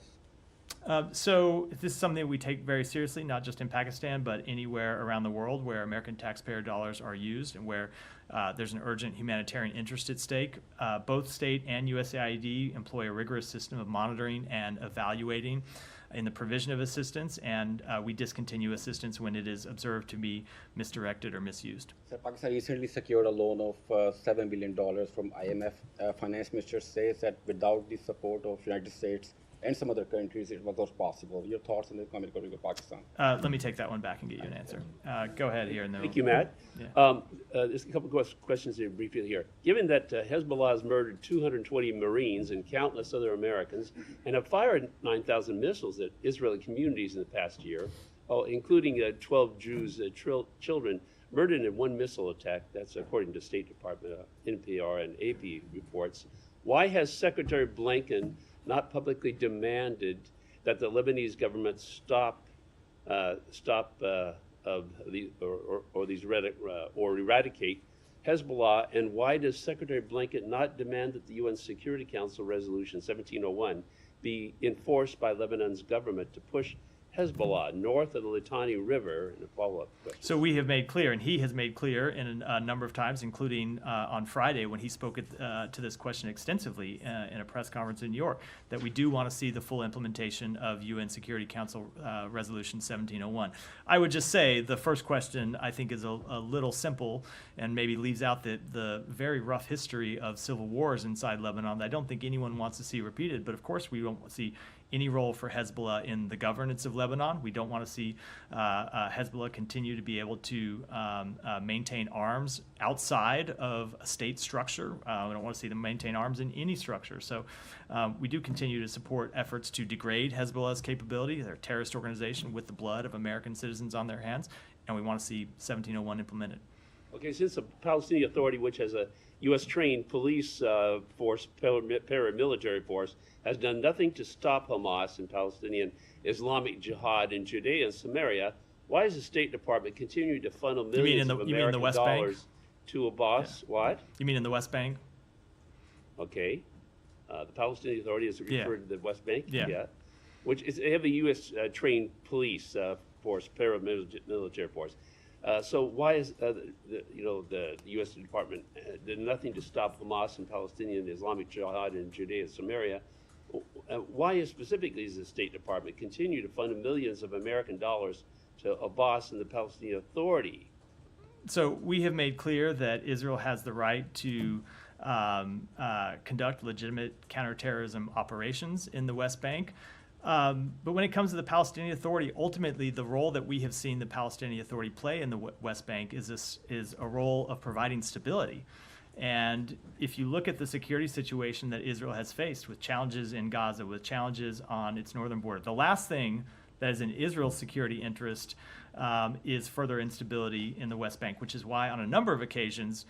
So this is something we take very seriously, not just in Pakistan, but anywhere around the world where American taxpayer dollars are used and where there's an urgent humanitarian interest at stake. Both state and USAID employ a rigorous system of monitoring and evaluating in the provision of assistance, and we discontinue assistance when it is observed to be misdirected or misused. So Pakistan recently secured a loan of $7 billion from IMF. Finance Minister says that without the support of United States and some other countries, it was not possible. Your thoughts on the economic recovery of Pakistan? Let me take that one back and get you an answer. Go ahead here. And then Thank you, Matt. Yeah. There's a couple of questions here briefly here. Given that Hezbollah has murdered 220 Marines and countless other Americans and have fired 9,000 missiles at Israeli communities in the past year, including 12 Jews, children, murdered in one missile attack, that's according to State Department, NPR and AP reports, why has Secretary Blinken not publicly demanded that the Lebanese government stop eradicate Hezbollah, and why does Secretary Blinken not demand that the UN Security Council Resolution 1701 be enforced by Lebanon's government to push Hezbollah north of the Litani River? And a follow-up question. So we have made clear, and he has made clear in a number of times, including on Friday when he spoke to this question extensively in a press conference in New York, that we do want to see the full implementation of UN Security Council Resolution 1701. I would just say the first question, I think, is a little simple and maybe leaves out the very rough history of civil wars inside Lebanon that I don't think anyone wants to see repeated. But of course we don't see any role for Hezbollah in the governance of Lebanon. We don't want to see Hezbollah continue to be able to maintain arms outside of a state structure. We don't want to see them maintain arms in any structure. So we do continue to support efforts to degrade Hezbollah's capability. They're a terrorist organization with the blood of American citizens on their hands, and we want to see 1701 implemented. Okay, since the Palestinian Authority, which has a U.S. trained police force, paramilitary force, has done nothing to stop Hamas and Palestinian Islamic Jihad in Judea and Samaria, why is the State Department continuing to funnel millions of American dollars to Abbas? Yeah. What? You mean in the West Bank? Okay. The Palestinian Authority is referred to the West Bank? Yeah. Which is, they have a U.S. Trained police force, paramilitary force. So why is the U.S. Department did nothing to stop Hamas and Palestinian Islamic Jihad in Judea and Samaria? Why specifically does the State Department continue to fund millions of American dollars to Abbas and the Palestinian Authority? So we have made clear that Israel has the right to conduct legitimate counterterrorism operations in the West Bank. But when it comes to the Palestinian Authority, ultimately the role that we have seen the Palestinian Authority play in the West Bank is a role of providing stability. And if you look at the security situation that Israel has faced with challenges in Gaza, with challenges on its northern border, the last thing that is in Israel's security interest is further instability in the West Bank, which is why on a number of occasions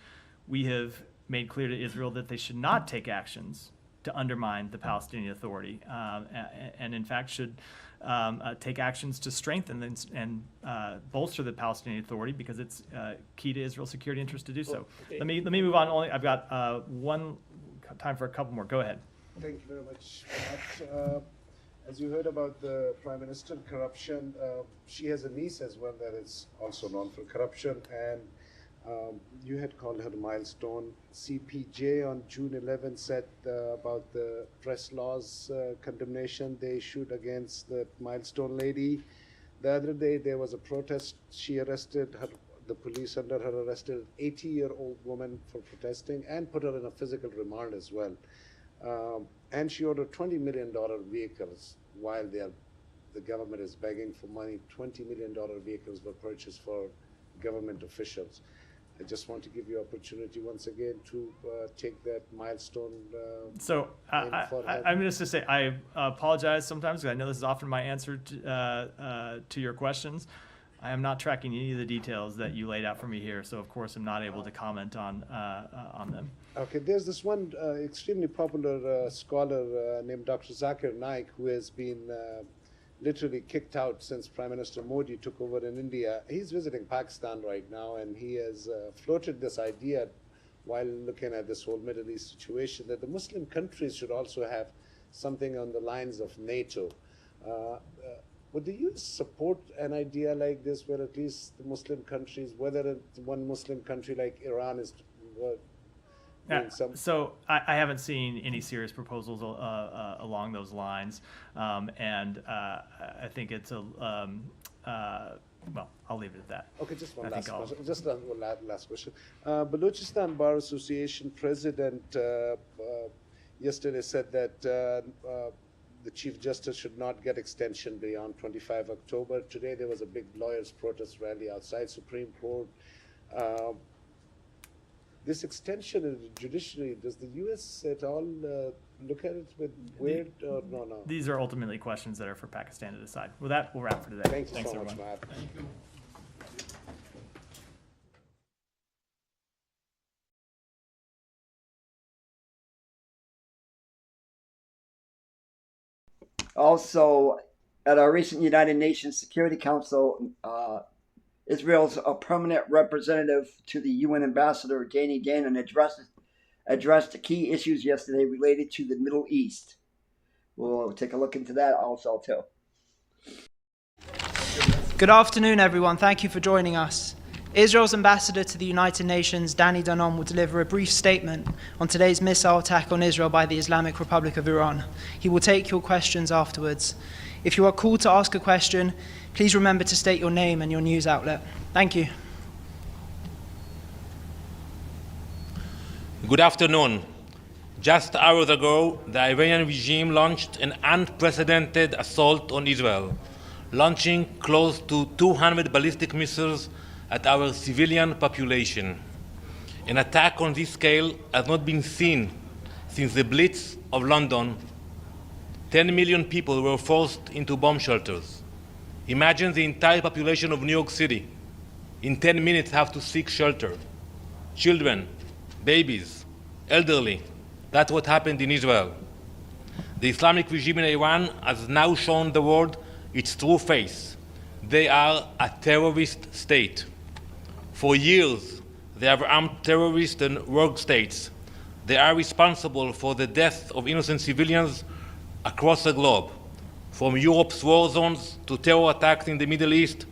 we have made clear to Israel that they should not take actions to undermine the Palestinian Authority, and in fact should take actions to strengthen and bolster the Palestinian Authority, because it's key to Israel's security interest to do so. Okay. Let me move on. I've got time for a couple more. Go ahead. Thank you very much for that. As you heard about the Prime Minister corruption, she has a niece as well that is also known for corruption, and you had called her a milestone. CPJ on June 11 said about the press laws condemnation they issued against the milestone lady. The other day there was a protest. She arrested her, the police under her arrested an 80-year-old woman for protesting and put her in a physical remand as well. And she ordered $20 million vehicles while the government is begging for money. $20 million vehicles were purchased for government officials. I just want to give you opportunity once again to take that milestone. So I'm just to say I apologize sometimes, because I know this is often my answer to your questions. I am not tracking any of the details that you laid out for me here, so of course I'm not able to comment on them. Okay, there's this one extremely popular scholar named Dr. Zakir Naik, who has been literally kicked out since Prime Minister Modi took over in India. He's visiting Pakistan right now, and he has floated this idea while looking at this whole Middle East situation that the Muslim countries should also have something on the lines of NATO. Would the U.S. support an idea like this, where at least the Muslim countries, whether one Muslim country like Iran is doing some... So I haven't seen any serious proposals along those lines, and I think it's well, I'll leave it at that. Okay, just one last question. Just one last question. Balochistan Bar Association president yesterday said that the Chief Justice should not get extension beyond 25 October. Today there was a big lawyers' protest rally outside Supreme Court. This extension in the judiciary, does the U.S. at all look at it with weird or no? These are ultimately questions that are for Pakistan to decide. With that, we'll wrap for today. Thanks so everyone. much, Matt. Thank you. Also, at our recent United Nations Security Council, Israel's permanent representative to the UN ambassador, Danny Danon, addressed key issues yesterday related to the Middle East. We'll take a look into that also, too. Good afternoon, everyone. Thank you for joining us. Israel's ambassador to the United Nations, Danny Danon, will deliver a brief statement on today's missile attack on Israel by the Islamic Republic of Iran. He will take your questions afterwards. If you are called to ask a question, please remember to state your name and your news outlet. Thank you. Good afternoon. Just hours ago, the Iranian regime launched an unprecedented assault on Israel, launching close to 200 ballistic missiles at our civilian population. An attack on this scale has not been seen since the Blitz of London. 10 million people were forced into bomb shelters. Imagine the entire population of New York City in 10 minutes have to seek shelter. children, babies, elderly. That's what happened in Israel. The Islamic regime in Iran has now shown the world its true face. They are a terrorist state. For years, they have armed terrorists and rogue states. They are responsible for the death of innocent civilians across the globe, from Europe's war zones to terror attacks in the Middle East,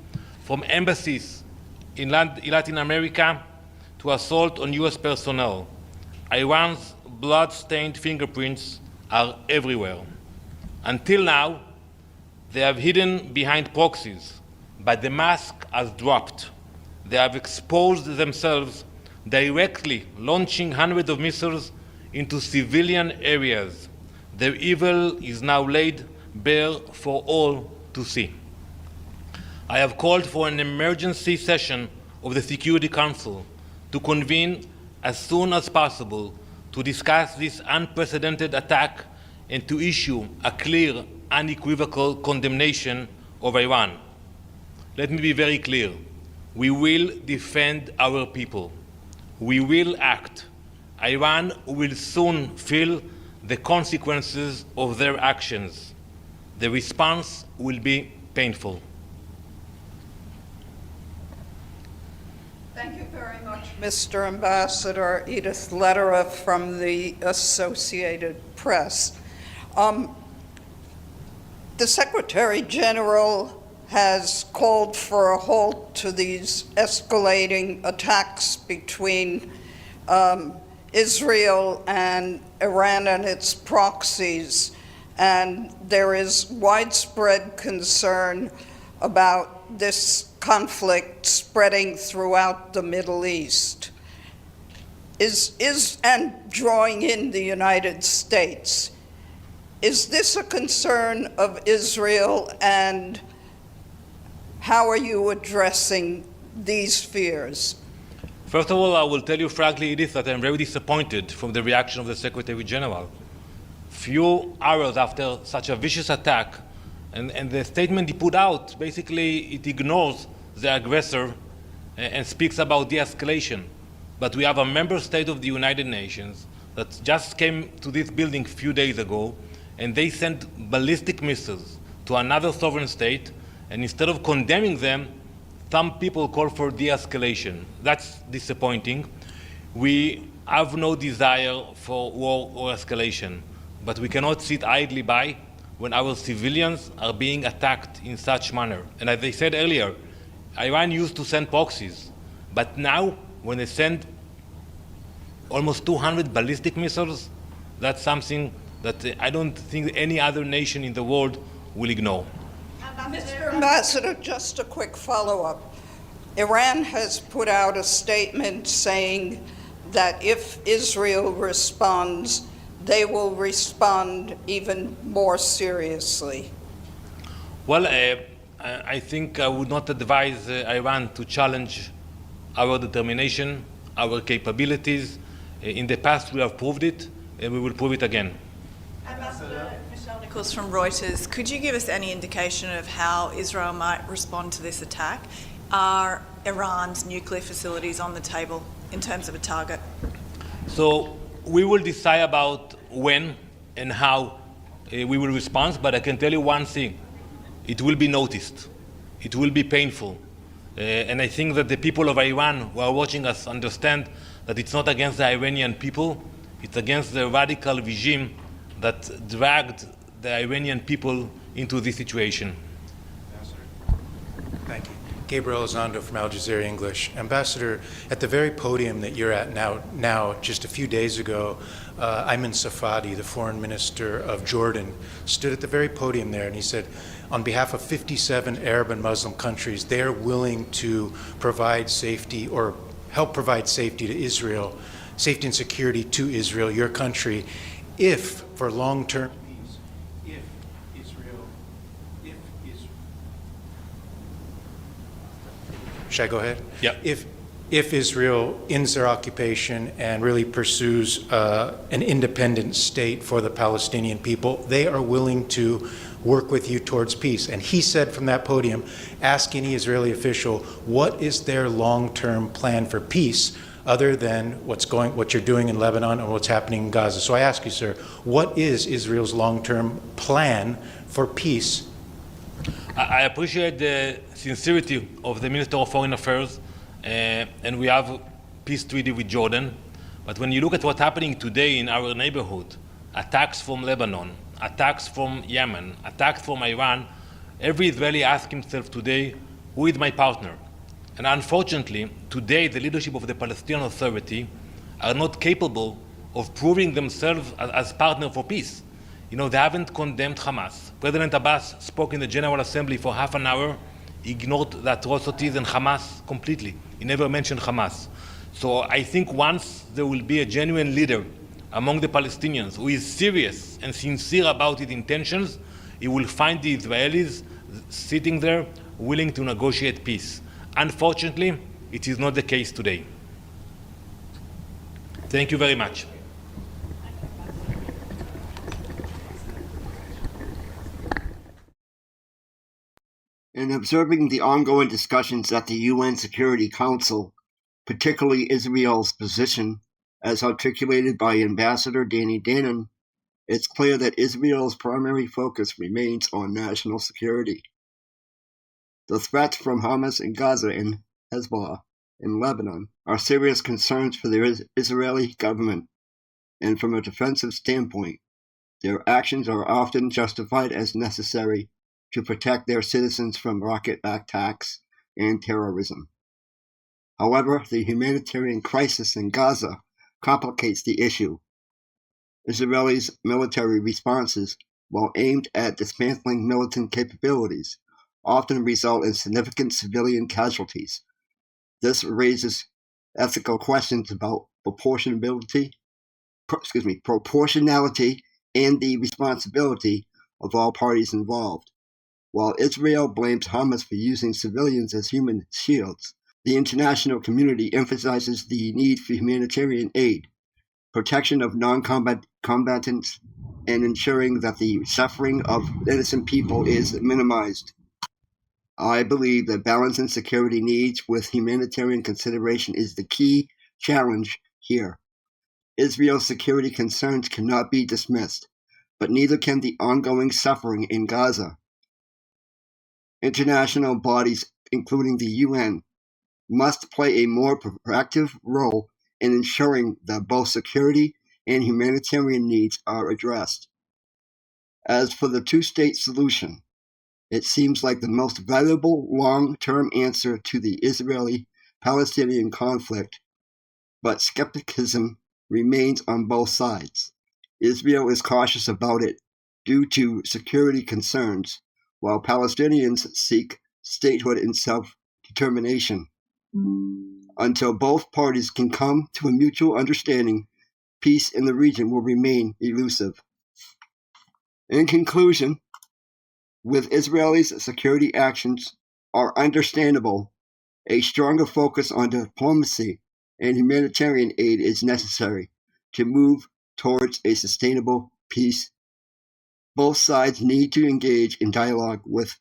from embassies in Latin America to assault on US personnel. Iran's blood-stained fingerprints are everywhere. Until now, they have hidden behind proxies, but the mask has dropped. They have exposed themselves directly, launching hundreds of missiles into civilian areas. Their evil is now laid bare for all to see. I have called for an emergency session of the Security Council to convene as soon as possible to discuss this unprecedented attack and to issue a clear, unequivocal condemnation of Iran. Let me be very clear. We will defend our people. We will act. Iran will soon feel the consequences of their actions. The response will be painful. Thank you very much, Mr. Ambassador. Edith Lederer from the Associated Press. The Secretary General has called for a halt to these escalating attacks between Israel and Iran and its proxies, and there is widespread concern about this conflict spreading throughout the Middle East and drawing in the United States. Is this a concern of Israel, and how are you addressing these fears? First of all, I will tell you frankly, Edith, that I'm very disappointed from the reaction of the Secretary General. Few hours after such a vicious attack, and the statement he put out, basically it ignores the aggressor and speaks about de-escalation. But we have a member state of the United Nations that just came to this building a few days ago, and they sent ballistic missiles to another sovereign state, and instead of condemning them, some people call for de-escalation. That's disappointing. We have no desire for war or escalation, but we cannot sit idly by when our civilians are being attacked in such manner. And as I said earlier, Iran used to send proxies, but now when they send almost 200 ballistic missiles, that's something that I don't think any other nation in the world will ignore. Mr. Ambassador, just a quick follow-up. Iran has put out a statement saying that if Israel responds, they will respond even more seriously. Well, I think I would not advise Iran to challenge our determination, our capabilities. In the past, we have proved it, and we will prove it again. Ambassador Michelle Nichols from Reuters, could you give us any indication of how Israel might respond to this attack? Are Iran's nuclear facilities on the table in terms of a target? So we will decide about when and how we will respond, but I can tell you one thing. It will be noticed. It will be painful. And I think that the people of Iran who are watching us understand that it's not against the Iranian people, it's against the radical regime that dragged the Iranian people into this situation. Thank you. Gabriel Elizondo from Al Jazeera English. Ambassador, at the very podium that you're at now just a few days ago, Ayman Safadi, the foreign minister of Jordan, stood at the very podium there, and he said, on behalf of 57 Arab and Muslim countries, they are willing to provide safety or help provide safety to Israel, safety and security to Israel, your country, if for long-term peace, if Israel, should I go ahead? Yeah. If Israel ends their occupation and really pursues an independent state for the Palestinian people, they are willing to work with you towards peace. And he said from that podium, ask any Israeli official, what is their long-term plan for peace other than what you're doing in Lebanon and what's happening in Gaza. So I ask you, sir, what is Israel's long-term plan for peace? I appreciate the sincerity of the Minister of Foreign Affairs, and we have a peace treaty with Jordan. But when you look at what's happening today in our neighborhood, attacks from Lebanon, attacks from Yemen, attacks from Iran, every Israeli asks himself today, who is my partner? And unfortunately, today the leadership of the Palestinian Authority are not capable of proving themselves as partner for peace. You know, they haven't condemned Hamas. President Abbas spoke in the General Assembly for half an hour, ignored the atrocities and Hamas completely. He never mentioned Hamas. So I think once there will be a genuine leader among the Palestinians who is serious and sincere about his intentions, he will find the Israelis sitting there willing to negotiate peace. Unfortunately, it is not the case today. Thank you very much. In observing the ongoing discussions at the UN Security Council, particularly Israel's position, as articulated by Ambassador Danny Danon, it's clear that Israel's primary focus remains on national security. The threats from Hamas in Gaza and Hezbollah in Lebanon are serious concerns for the Israeli government, and from a defensive standpoint, their actions are often justified as necessary to protect their citizens from rocket attacks and terrorism. However, the humanitarian crisis in Gaza complicates the issue. Israel's military responses, while aimed at dismantling militant capabilities, often result in significant civilian casualties. This raises ethical questions about proportionality and the responsibility of all parties involved. While Israel blames Hamas for using civilians as human shields, the international community emphasizes the need for humanitarian aid, protection of non-combatants, and ensuring that the suffering of innocent people is minimized. I believe that balancing security needs with humanitarian consideration is the key challenge here. Israel's security concerns cannot be dismissed, but neither can the ongoing suffering in Gaza. International bodies, including the UN, must play a more proactive role in ensuring that both security and humanitarian needs are addressed. As for the two-state solution, it seems like the most valuable long-term answer to the Israeli-Palestinian conflict, but skepticism remains on both sides. Israel is cautious about it due to security concerns, while Palestinians seek statehood and self-determination. Until both parties can come to a mutual understanding, peace in the region will remain elusive. In conclusion, with Israel's security actions are understandable, a stronger focus on diplomacy and humanitarian aid is necessary to move towards a sustainable peace. Both sides need to engage in dialogue with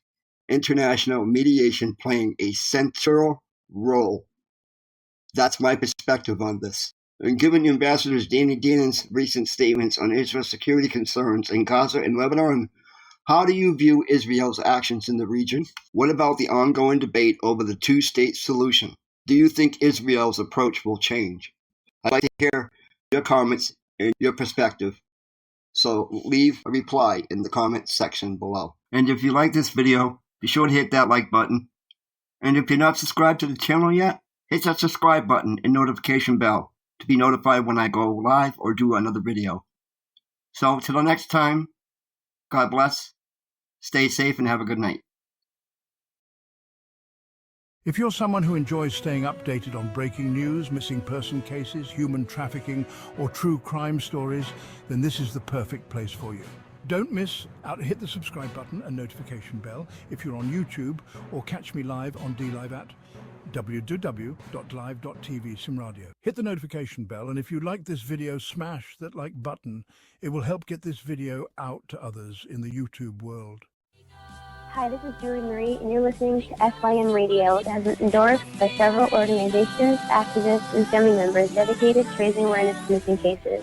international mediation playing a central role. That's my perspective on this. And given Ambassador Danny Danon's recent statements on Israel's security concerns in Gaza and Lebanon, how do you view Israel's actions in the region? What about the ongoing debate over the two-state solution? Do you think Israel's approach will change? I'd like to hear your comments and your perspective. So leave a reply in the comments section below. And if you like this video, be sure to hit that like button. And if you're not subscribed to the channel yet, hit that subscribe button and notification bell to be notified when I go live or do another video. So till the next time, God bless, stay safe, and have a good night. If you're someone who enjoys staying updated on breaking news, missing person cases, human trafficking, or true crime stories, then this is the perfect place for you. Don't miss out. Hit the subscribe button and notification bell if you're on YouTube, or catch me live on DLive at www.live.tv Simradio. Hit the notification bell, and if you like this video, smash that like button. It will help get this video out to others in the YouTube world. Hi, this is Julie Marie, and you're listening to SYM Radio. It has been endorsed by several organizations, activists, and family members dedicated to raising awareness of missing cases.